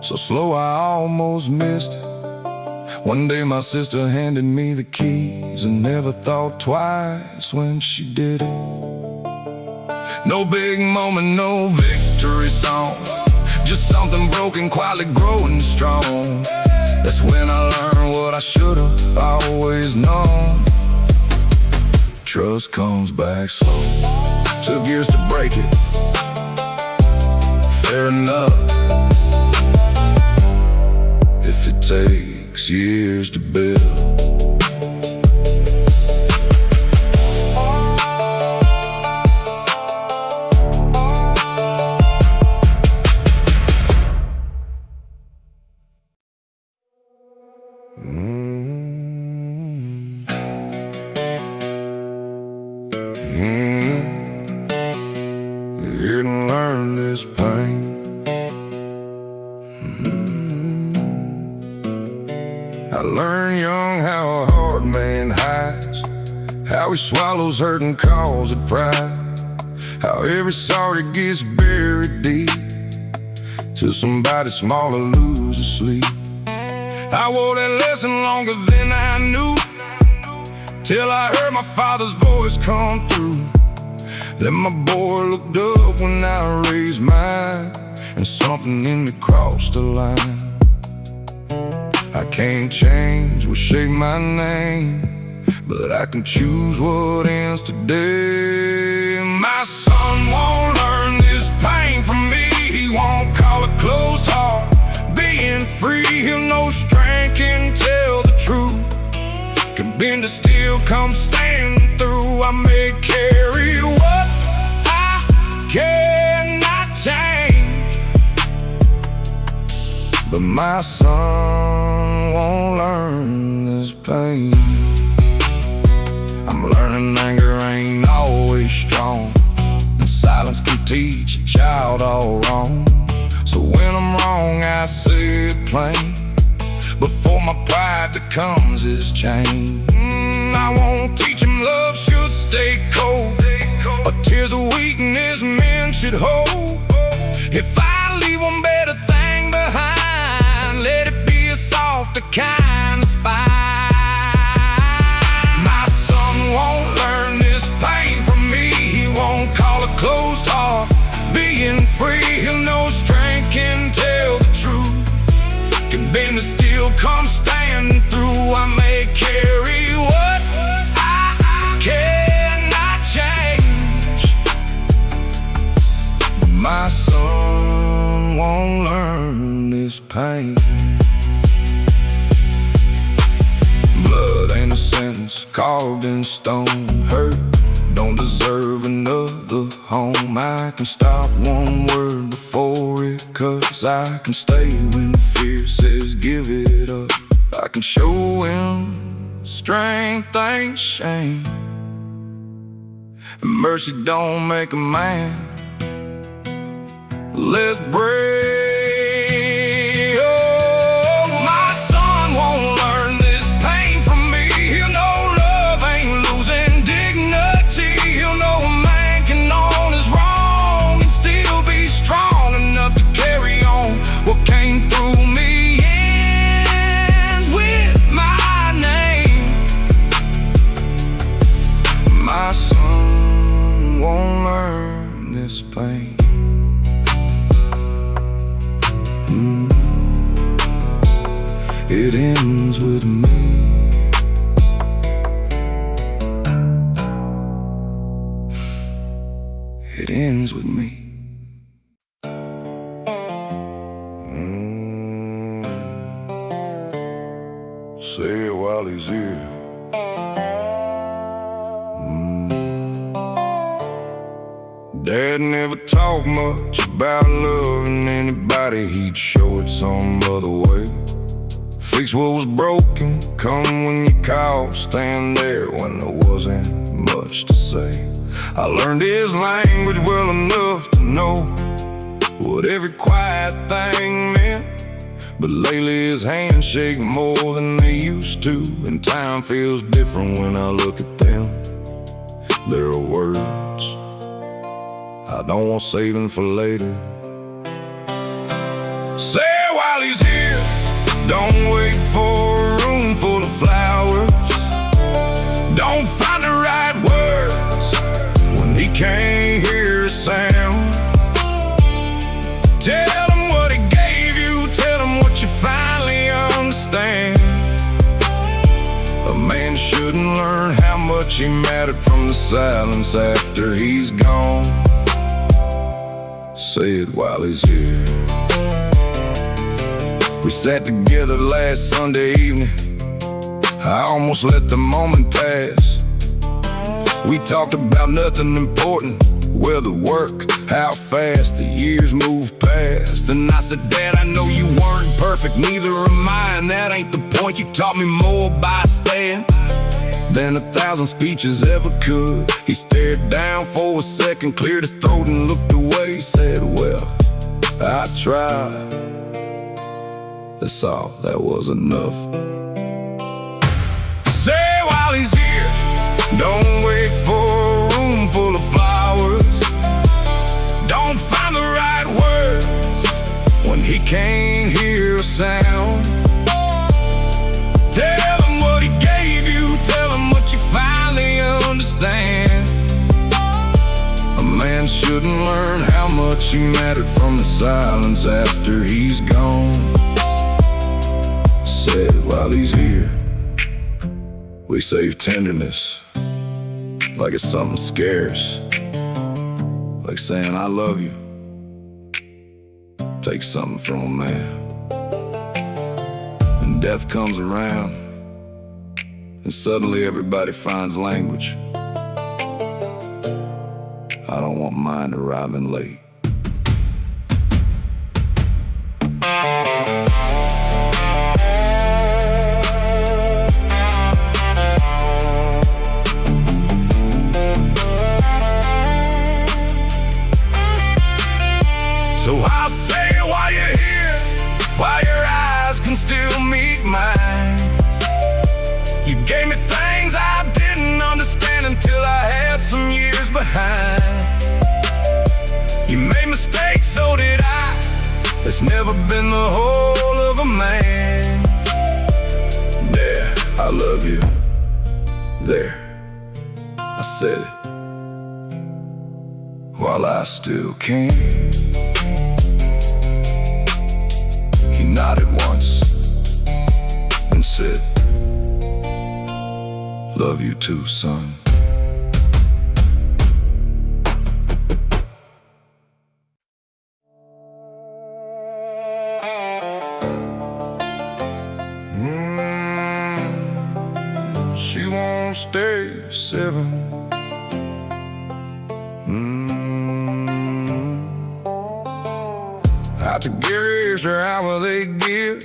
so slow I almost missed it. One day my sister handed me the keys and never thought twice when she did it. No big moment, no victory song, just something broken, quietly growing strong. That's when I learned what I should've always known. Trust comes back slow, took years to break it. Fair enough, if it takes years to build. Didn't learn this pain. I learned young how a hard man hides, how he swallows hurt and calls it pride, how every sorry gets buried deep till somebody smaller loses sleep. I wore that lesson longer than I knew, till I heard my father's voice come through. Then my boy looked up when I raised mine, and something in me crossed the line. I can't change what shaped my name, but I can choose what ends today. My son won't learn this pain from me. He won't call it closed heart. Being free, he'll know strength can tell the truth. Can bend the steel, come stand through. I may carry what I cannot change, but my son won't learn this pain. I'm learning anger ain't always strong, and silence can teach a child all wrong. So when I'm wrong, I say it plain, before my pride becomes his chain. I won't teach him love should stay cold, or tears of weakness men should hold. If I leave one better thing behind, let it be a softer kind of spine. My son won't learn this pain from me. He won't call it closed heart. Being free, he'll know strength can tell the truth. Can bend the steel, come stand through. I may carry what I cannot change, but my son won't learn this pain. Blood ain't a sentence carved in stone. Hurt don't deserve another home. I can stop one word before it cuts. I can stay when fear says give it up. I can show him strength ain't shame, and mercy don't make a man. Let's break. My son won't learn this pain. It ends with me. It ends with me. Say it while he's here. Dad never talked much about loving anybody. He'd show it some other way. Fix what was broken, come when you call, stand there when there wasn't much to say. I learned his language well enough to know what every quiet thing meant, but lately his hands shake more than they used to, and time feels different when I look at them. There are words I don't want saving for later. Say it while he's here. Don't wait for a room full of flowers. Don't find the right words when he can't hear a sound. Tell him what he gave you, tell him what you finally understand. A man shouldn't learn how much he mattered from the silence after he's gone. Say it while he's here. We sat together last Sunday evening. I almost let the moment pass. We talked about nothing important, weather, work, how fast the years move past. And I said, Dad, I know you weren't perfect, neither am I, and that ain't the point. You taught me more by staying than 1,000 speeches ever could. He stared down for a second, cleared his throat and looked away. He said, well, I tried. That's all, that was enough. Say while he's here. Don't wait for a room full of flowers. Don't find the right words when he can't hear a sound. Tell him what he gave you, tell him what you finally understand. A man should couldn't learn how much he mattered from the silence after he's gone. Said while he's here, we save tenderness like it's something scarce. Like saying I love you takes something from a man. And death comes around, and suddenly everybody finds language. I don't want mine arriving late. So I'll say it while you're here, while your eyes can still meet mine. You gave me things I didn't understand until I had some years behind. You made mistakes, so did I. It's never been the whole of a man. There, I love you. There, I said it while I still can. He nodded once and said, love you too, son. She won't stay 7. I took every extra hour they give.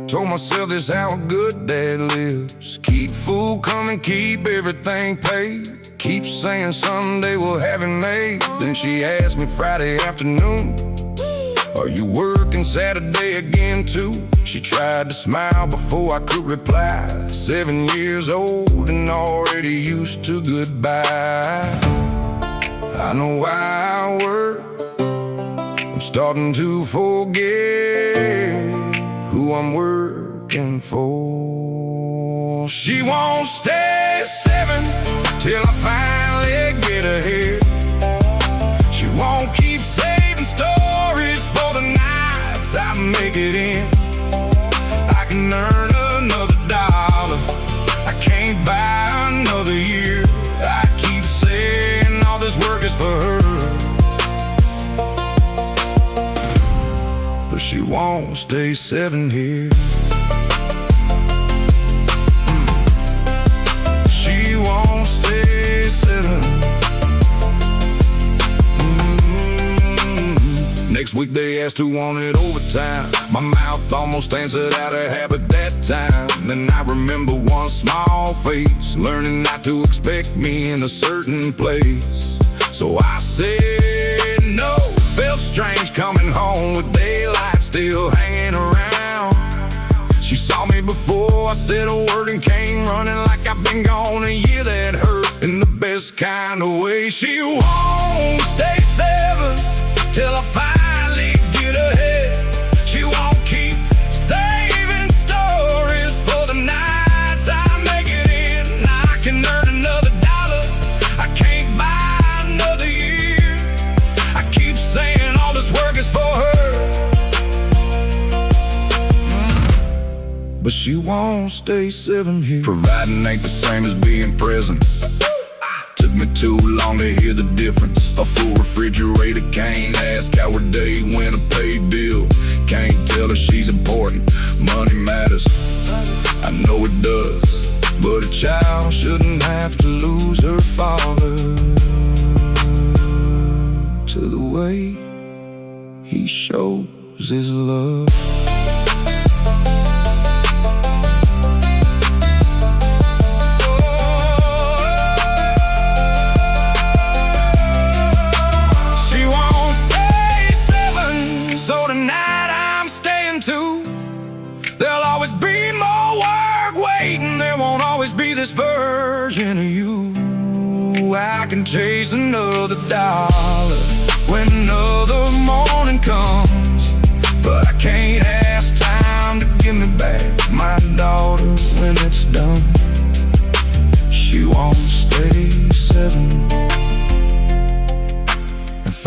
Told myself this how a good dad lives. Keep food coming, keep everything paid. Keep saying someday we'll have it made. Then she asked me Friday afternoon, are you working Saturday again too? She tried to smile before I could reply. 7 years old and already used to goodbye. I know why I work. I'm starting to forget who I'm working for. She won't stay 7 till I finally get ahead. She won't keep saving stories for the nights I make it in. I can earn another dollar, I can't buy another year. I keep saying all this work is for her, but she won't stay 7 here. She won't stay 7. Next week they asked who wanted overtime. My mouth almost answered out of habit that time. Then I remember one small face learning not to expect me in a certain place. So I said no. Felt strange coming home with daylight still hanging around. She saw me before I said a word and came running like I've been gone a year. That hurt in the best kind of way. She won't stay 7 till I finally get ahead. She won't keep saving stories for the nights I make it in. I can earn another dollar, I can't buy another year. I keep saying all this work is for her, but she won't stay 7 here. Providing ain't the same as being present. Took me too long to hear the difference. A full refrigerator, can't ask how her day went, a paid bill. Can't tell her she's important, money matters, I know it does. But a child shouldn't have to lose her father to the way he shows his love. This version of you, I can chase another dollar when another morning comes, but I can't ask time to give me back my daughter when it's done. She won't stay 7. If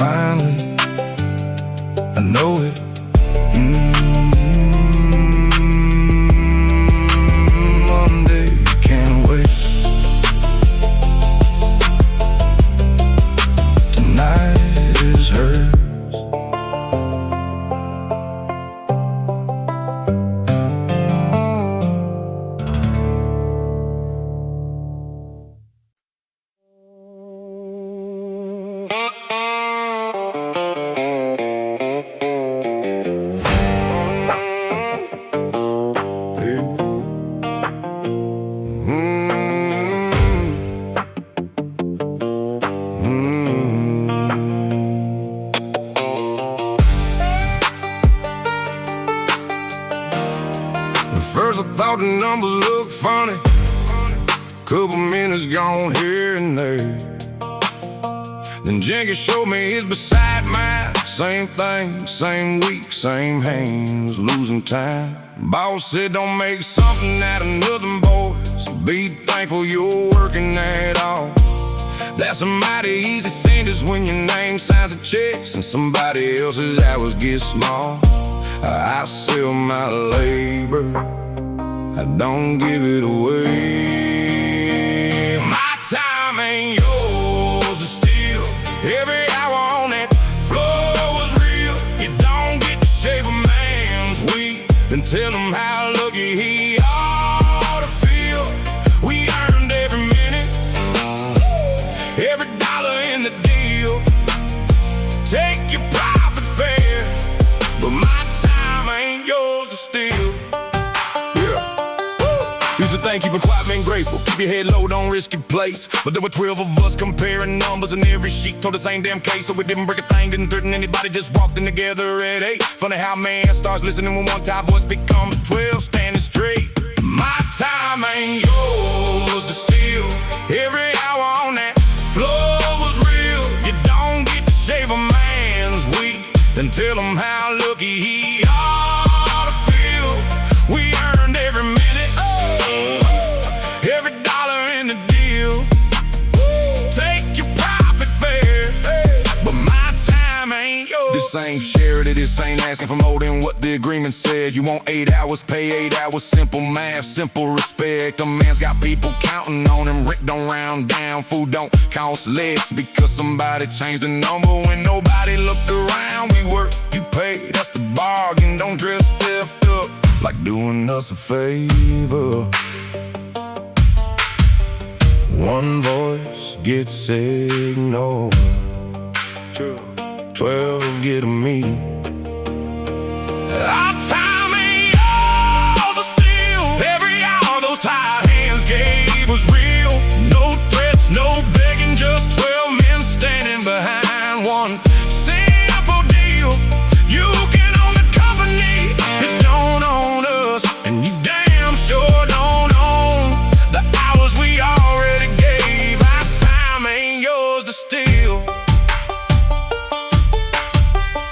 First I thought the numbers looked funny, couple minutes gone here and there. Then Jennings showed me his beside mine. Same thing, same week, same hands, losing time. Boss said don't make something out of nothing, boys. Be thankful you're working at all. That's a mighty easy sentence when your name signs the checks and somebody else's hours get small. I sell my labor, I don't give it away. My time ain't yours to steal. Every hour on that floor was real. You don't get to shave a man's week, then tell him how lucky he ought to feel. We earned every minute, every dollar in the deal. Take your profit fair, but my time ain't yours to steal. Used to think keeping quiet meant grateful. Keep your head low, don't risk your place. But there were 12 of us comparing numbers, and every sheet told the same damn case. So we didn't break a thing, didn't threaten anybody, just walked in together at 8. Funny how man starts listening when one time voice becomes 12, standing straight. My time ain't yours to steal. Every hour on that floor was real. You don't get to shave a man's week, then tell him how lucky he ought to feel. We earned every minute, every dollar in the deal. Take your profit fair, but my time ain't yours. This ain't charity, this ain't asking for more than what the agreement said. You want 8 hours, pay 8 hours, simple math, simple respect. A man's got people counting on him, rent don't round down, food don't cost less because somebody changed the number when nobody looked around. We work, you pay, that's the bargain. Don't dress stiffed up like doing us a favor. One voice gets ignored, 12 get a meeting. Our time ain't yours to steal. Every hour those tired hands gave was real. No threats, no begging, just 12 men standing behind one simple deal. You can own the company, you don't own us, and you damn sure don't own the hours we already gave. Our time ain't yours to steal.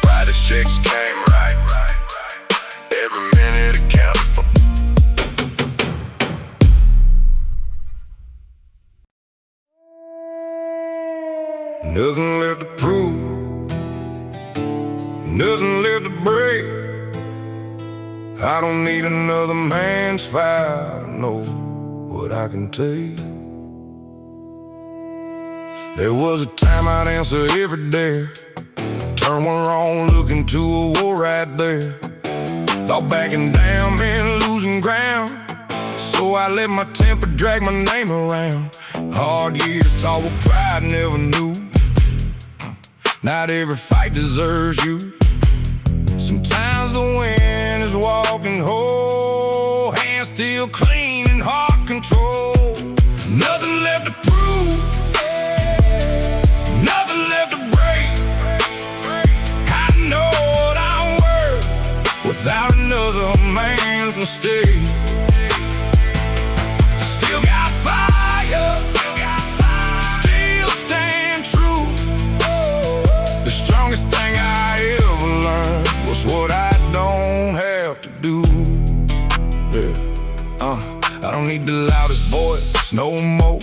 Friday's checks came right, every minute accounted for. Nothing left to prove, nothing left to break. I don't need another man's fire to know what I can take. There was a time I'd answer every dare, turn one wrong, look into a war right there. Thought backing down meant losing ground, so I let my temper drag my name around. Hard years taught what pride never knew. Not every fight deserves you. Sometimes the wind is walking whole, hands still clean and heart control. Nothing left to prove, nothing left to break. I know what I'm worth without another man's mistake. Still got fire, still stand true. The strongest thing I ever learned was what I don't have to do. I don't need the loudest voice no more.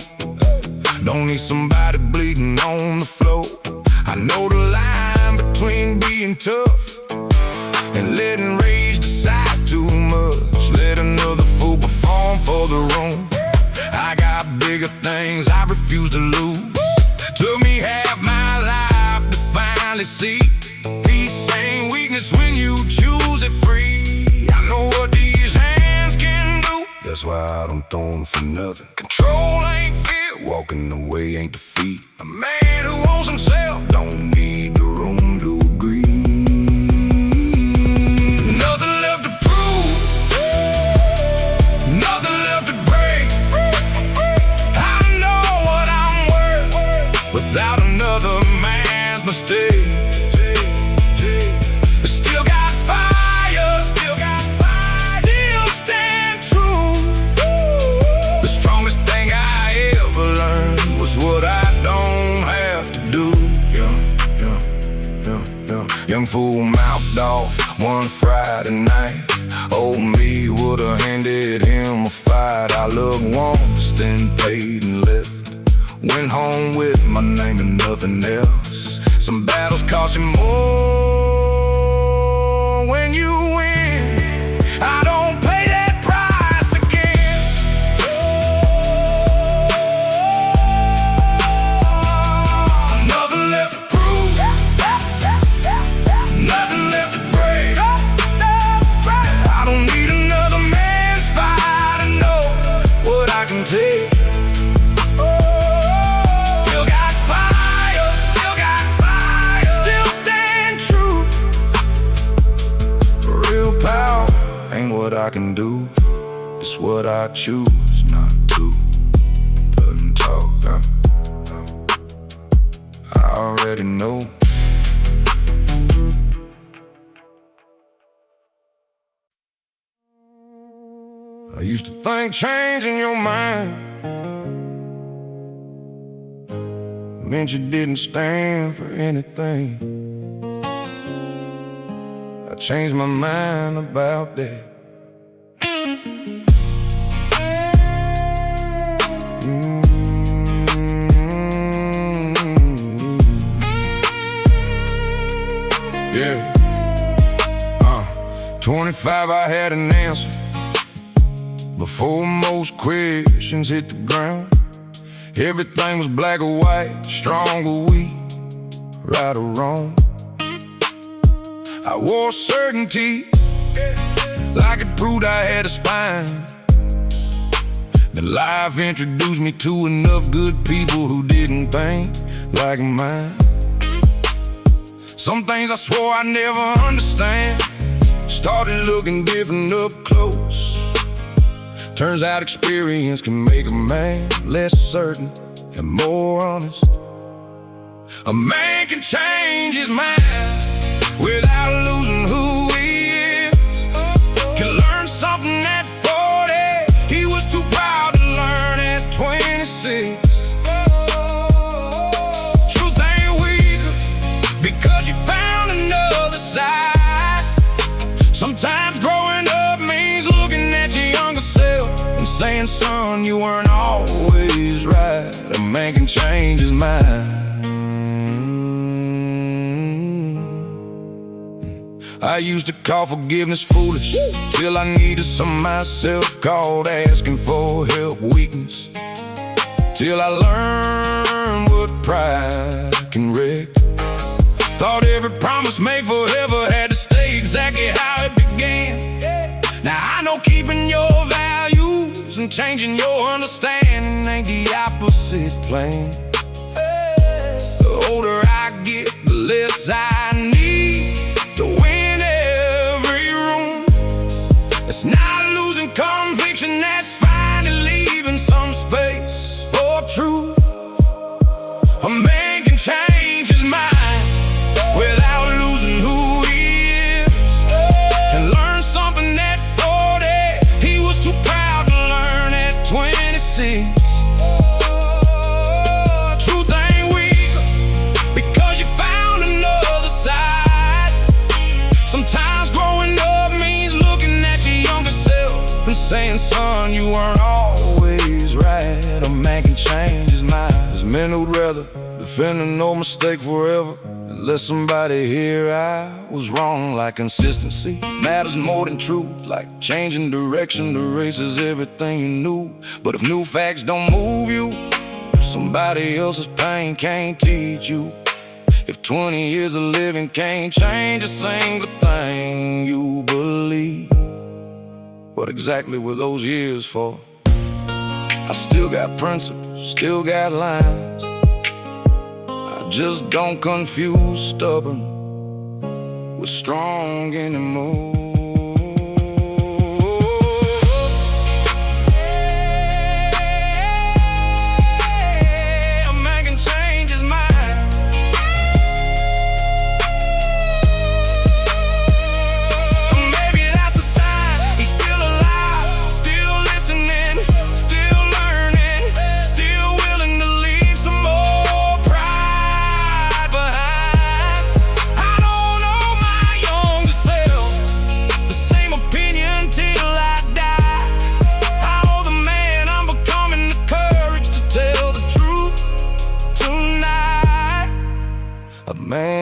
Don't need somebody bleeding on the floor. I know the line between being tough and letting rage decide too much. Let another fool perform for the room. I got bigger things I refuse to lose. Took me half my life to finally see peace ain't weakness when you choose it free. I know what these hands can do, that's why I don't throw them for nothing. Control ain't fear, walking away ain't defeat. A man who owns himself don't need the room to agree. Nothing left to prove, nothing left to break. I know what I'm worth without another man's mistake. Still got fire, still stand young fool mouthed off one Friday night. Old me would've handed him a fight. I looked once, then paid and left. Went home with my name and nothing else. Some battles cost you more when you win. I don't pay that price again. Nothing left to prove, nothing left to break. I don't need another man's fight to know what I can take. What I can do, it's what I choose not to. Doesn't talk, I already know. I used to think changing your mind meant you didn't stand for anything. I changed my mind about that. Yeah, 25, I had an answer before most questions hit the ground. Everything was black or white, strong or weak, right or wrong. I wore certainty like it proved I had a spine. Then life introduced me to enough good people who didn't think like mine. Some things I swore I'd never understand started looking different up close. Turns out experience can make a man less certain and more honest. A man can change his mind without losing who he is. Can learn something at 40 he was too proud to learn at 26. Truth ain't weaker because you found another side. Sometimes growing up means looking at your younger self and saying, son, you weren't always right. A man can change his mind. I used to call forgiveness foolish till I needed some myself, called asking for help weakness, till I learned what pride can wreck. Thought every promise made forever had to stay exactly how it began. Now I know keeping your values and changing your understanding ain't the opposite plan. The older I get, the less I need to win every room. It's not losing conviction, that's finally leaving some space for truth. A man can change his mind without losing who he is, and learn something at 40 he was too proud to learn at 26. Truth ain't weak because you found another side. Sometimes growing up means looking at your younger self and saying, son, you weren't always right. A man can change his mind. There's men who'd rather defend a no mistake forever and let somebody hear I was wrong. Like consistency matters more than truth, like changing direction erases everything you knew. But if new facts don't move you, somebody else's pain can't teach you. If 20 years of living can't change a single thing you believe, what exactly were those years for? I still got principles, still got lines. I just don't confuse stubborn with strong anymore.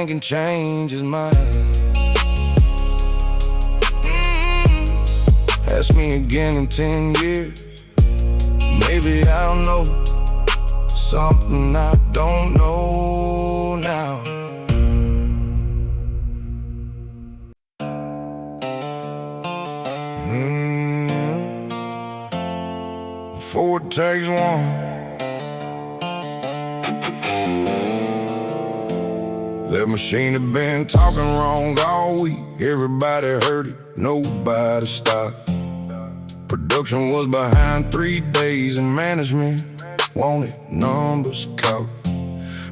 can change his mind. Ask me again in 10 years, maybe I'll know something I don't know now. Before it takes one, that machine had been talking wrong all week. Everybody heard it, nobody stopped. Production was behind 3 days and management wanted numbers caught.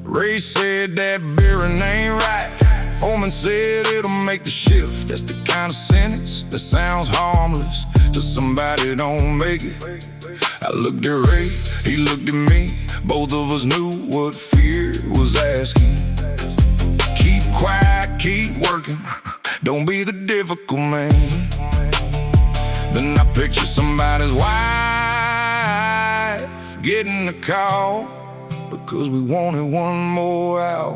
Ray said that bearing ain't right. Foreman said it'll make the shift. That's the kind of sentence that sounds harmless till somebody don't make it. I looked at Ray, he looked at me. Both of us knew what fear was asking. Keep quiet, keep working, don't be the difficult man. Then I picture somebody's wife getting a call because we wanted one more hour.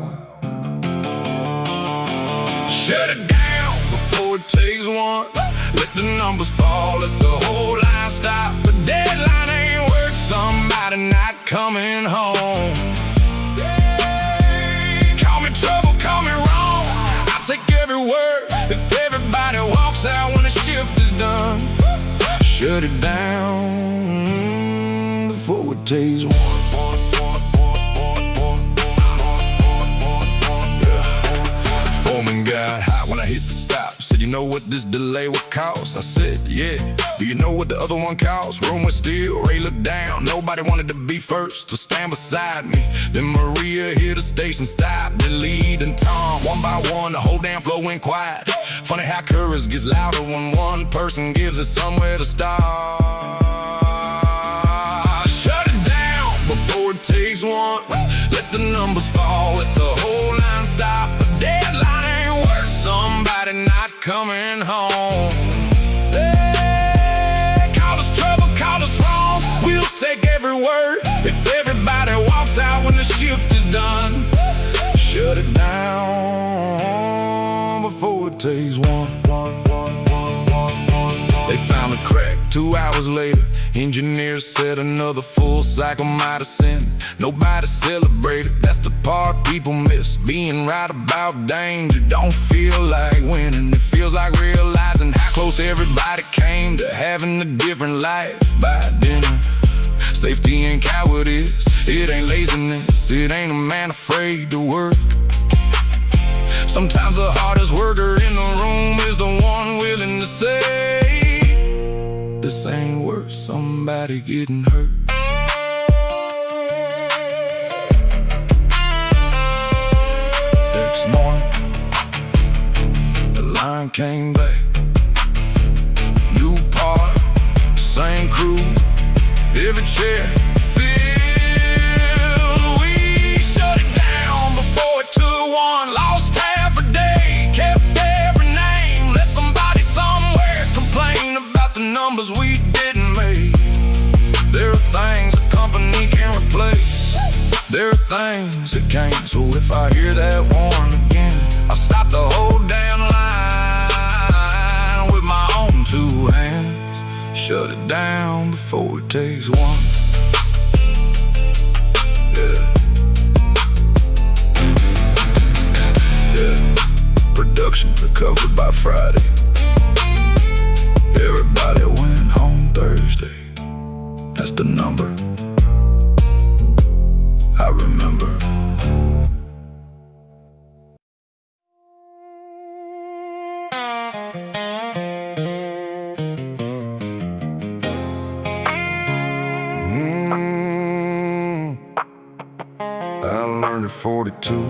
Shut it down before it takes one. Let the numbers fall, let the whole line stop. The deadline ain't worth somebody not coming home. Call me trouble, call me wrong, I'll take every word if everybody walks out when the shift is done. Shut it down before it takes one. Foreman got hot when I hit the stop. Said, you know what this delay would cost? I said, yeah. Do you know what the other one cost? Room was still, Ray looked down. Nobody wanted to be first to stand beside me. Then Maria hit the station stop. Then Lead and Tom, one by one, the whole damn floor went quiet. Funny how courage gets louder when one person gives it somewhere to start. Shut it down before it takes one. Let the numbers fall, let the whole line stop. A deadline ain't worth somebody not coming home. Hey, call us trouble, call us wrong, we'll take every word if everybody walks out when the shift is done. Shut it down before it takes one. They found a crack 2 hours later. Engineers said another full cycle might have sent. Nobody celebrated, that's the part people miss. Being right about danger don't feel like winning. It feels like realizing how close everybody came to having a different life by dinner. Safety ain't cowardice, it ain't laziness, it ain't a man afraid to work. Sometimes the hardest worker in the room is the one willing to say, this ain't worth somebody getting hurt. Next morning, the line came back. New part, same crew, every chair filled. We shut it down before it took one. Lost half a day, kept every name. Let somebody somewhere complain about the numbers we didn't make. There are things a company can't replace. There are things that can't. So if I hear that warning again, I'll stop the whole damn line with my own 2 hands. Shut it down before it takes one. Yeah. Yeah. Production recovered by Friday. Everybody went home Thursday. That's the number I remember. I learned at 42.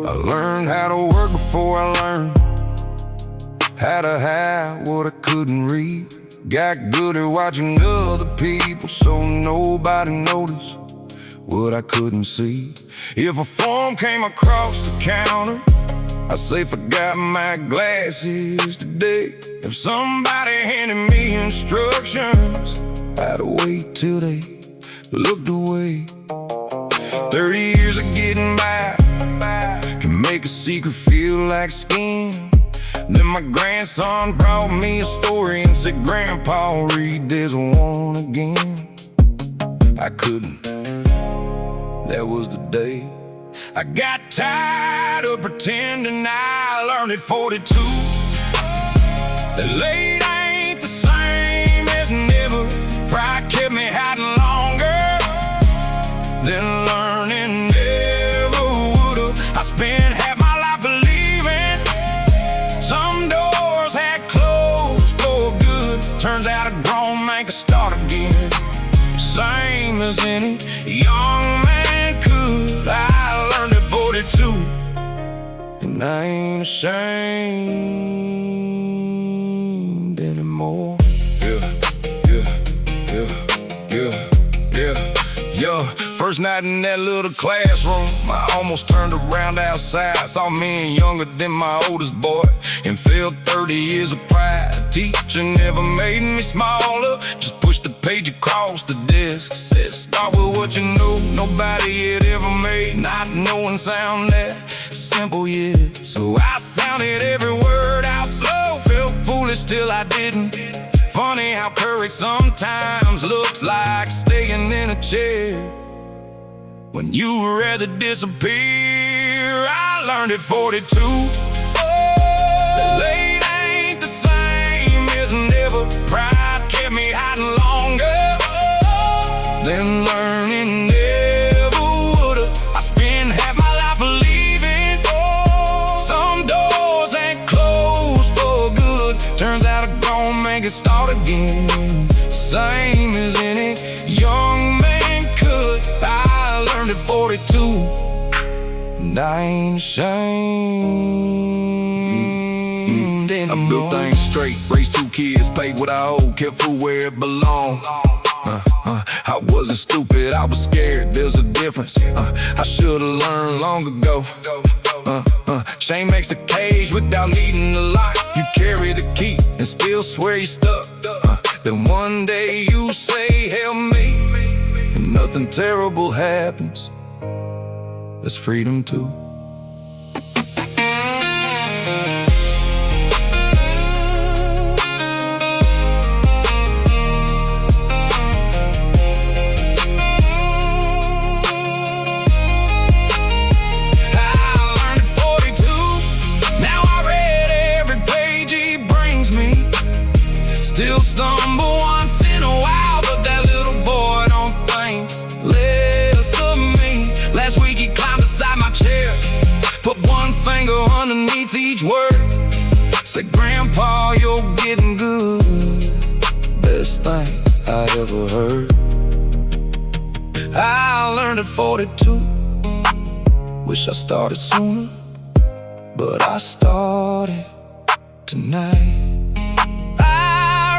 I learned how to work before I learned how to hide what I couldn't read. Got good at watching other people so nobody noticed what I couldn't see. If a form came across the counter, I say forgot my glasses today. If somebody handed me instructions, I'd wait till they looked away. 30 years of getting by can make a secret feel like skin. Then my grandson brought me a story and said, Grandpa, read this one again. I couldn't. That was the day I got tired of pretending I learned at 42 that late ain't the same as never. Pride kept me hiding longer than learning never would've. I spent half my life believing some doors had closed for good. Turns out a grown man could start again, same as any young man could. I learned at 42, and I ain't ashamed anymore. Yeah. First night in that little classroom, I almost turned around outside, saw me younger than my oldest boy, and felt 30 years of pride. Teacher never made me smaller, just pushed the page across the desk. Said, start with what you know. Nobody had ever made not knowing sound that simple yet. So I sounded every word out slow, felt foolish till I didn't. Funny how courage sometimes looks like staying in a chair when you would rather disappear. I learned at 42 that late ain't the same as never. Pride kept me hiding longer than learning never would've. I spent half my life believing some doors ain't closed for good. Turns out a grown man can start again, same as any young man could. I learned at 42, and I ain't ashamed anymore. I built things straight, raised 2 kids, paid what I owed, kept food where it belonged. I wasn't stupid, I was scared, there's a difference. I should've learned long ago. Shame makes a cage without needing the lock. You carry the key and still swear you're stuck. Then one day you say, help me, and nothing terrible happens. That's freedom too. Still stumble once in a while, but that little boy don't think less of me. Last week he climbed beside my chair, put one finger underneath each word, said, Grandpa, you're getting good. Best thing I ever heard. I learned at 42. Wish I started sooner, but I started tonight.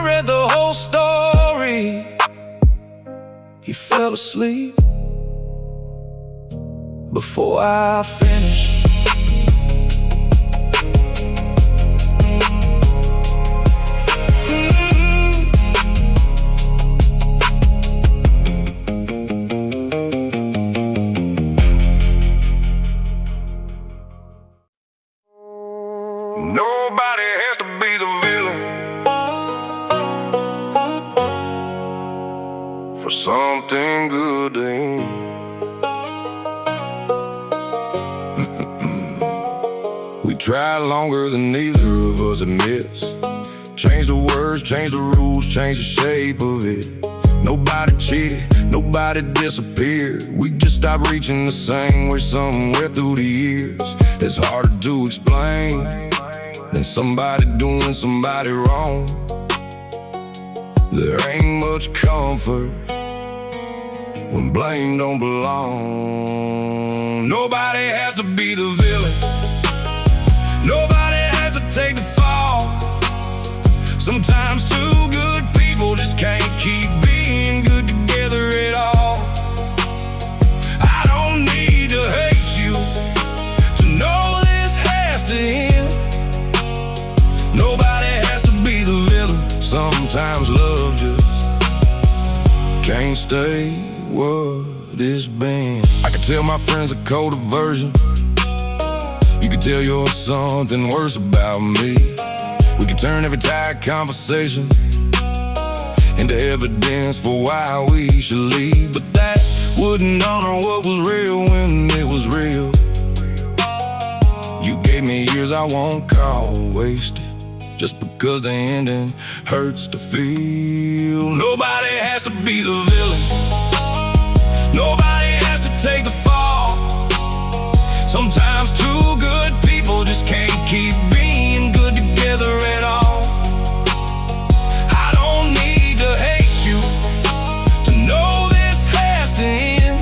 Read the whole story. He fell asleep before I finished. Nobody has to be the villain for something good to end. We tried longer than neither of us admits. Change the words, change the rules, change the shape of it. Nobody cheated, nobody disappeared. We just stopped reaching the same way somewhere through the years. It's harder to explain than somebody doing somebody wrong. There ain't much comfort when blame don't belong. Nobody has to be the villain. Nobody has to take the fall. Sometimes two good people just can't keep being good together at all. I don't need to hate you to know this has to end. Nobody has to be the villain. Sometimes love just can't stay what it's been. I can tell my friends a colder version. You can tell yours something worse about me. We can turn every tired conversation into evidence for why we should leave. But that wouldn't honor what was real when it was real. You gave me years I won't call wasted, just because the ending hurts to feel. Nobody has to be the villain. Nobody has to take the fall. Sometimes two good people just can't keep being good together at all. I don't need to hate you to know this has to end.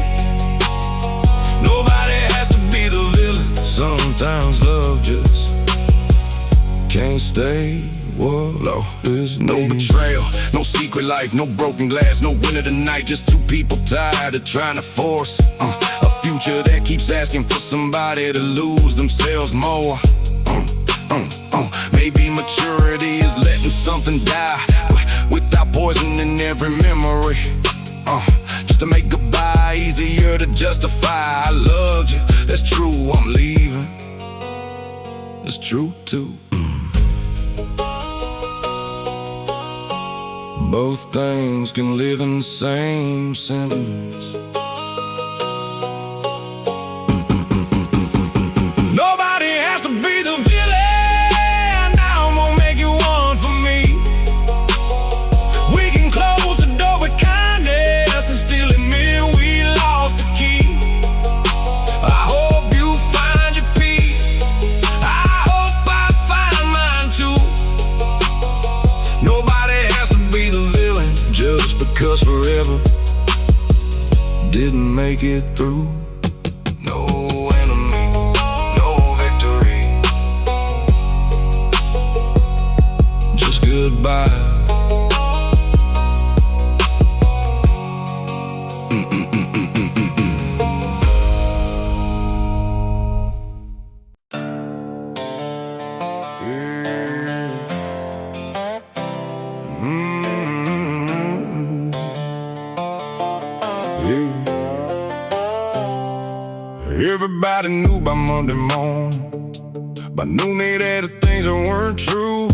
Nobody has to be the villain. Sometimes love just can't stay. Whoa, there's no betrayal, no secret life, no broken glass, no winner tonight. Just two people tired of trying to force a future that keeps asking for somebody to lose themselves more. Maybe maturity is letting something die without poisoning every memory. Just to make goodbye easier to justify. I loved you, that's true, I'm leaving. That's true too. Both things can live in the same sentence. Nobody has to be the villain. Now I'm gonna make you one for me. We can close the door with kindness and still admit we lost the key. I hope you find your peace. I hope I find mine too. Nobody has to be the villain just because forever didn't make it through. No enemy, no victory, just goodbye. Everybody knew by Monday morning, by noon they'd added things that weren't true.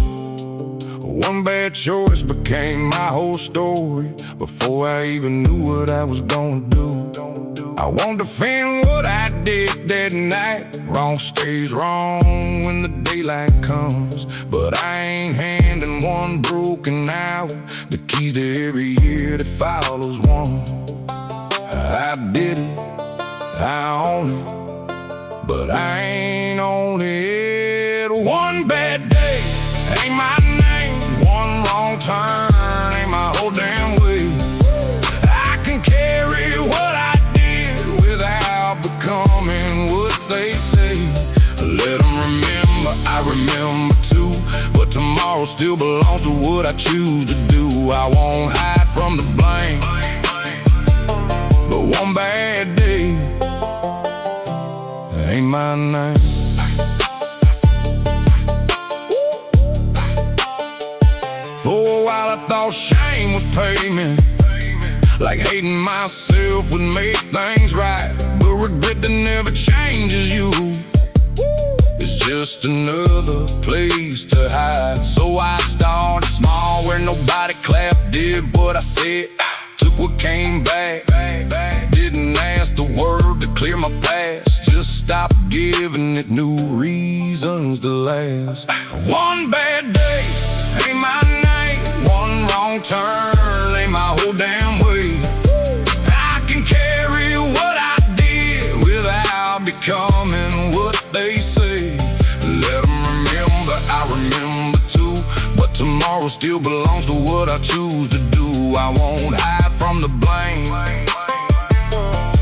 One bad choice became my whole story before I even knew what I was gonna do. I won't defend what I did that night. Wrong stays wrong when the daylight comes, but I ain't handing one broken hour the key to every year that follows one. I did it, I own it, but I ain't on it. One bad day ain't my name. One wrong turn ain't my whole damn way. I can carry what I did without becoming what they say. Let them remember, I remember too, but tomorrow still belongs to what I choose to do. I won't hide from the blame, but one bad day ain't my name. For a while I thought shame was payment, like hating myself would make things right. But regret that never changes you. It's just another place to hide. So I started small where nobody clapped, did what I said, took what came back. Didn't ask the word to clear my past, just stopped giving it new reasons to last. One bad day ain't my name. One wrong turn ain't my whole damn way. I can carry what I did without becoming what they say. Let them remember, I remember too, but tomorrow still belongs to what I choose to do. I won't hide from the blame,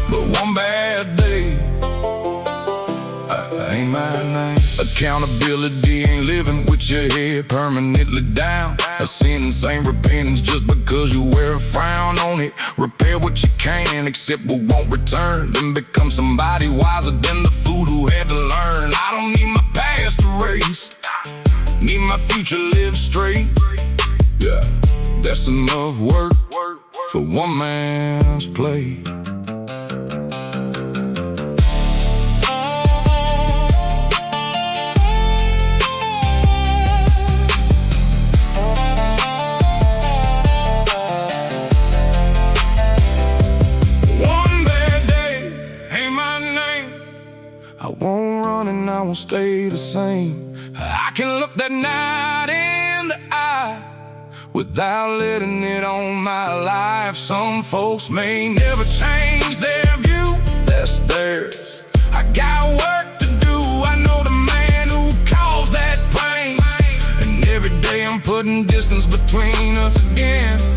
but one bad day ain't my name. Accountability ain't living with your head permanently down. A sentence ain't repentance just because you wear a frown on it. Repair what you can, accept what won't return, then become somebody wiser than the fool who had to learn. I don't need my past erased, need my future lived straight. Yeah, that's enough work. for one man's play. I won't run and I won't stay the same. I can look that night in the eye without letting it on my life. Some folks may never change their view, that's theirs. I got work to do, I know the man who caused that pain. And every day I'm putting distance between us again.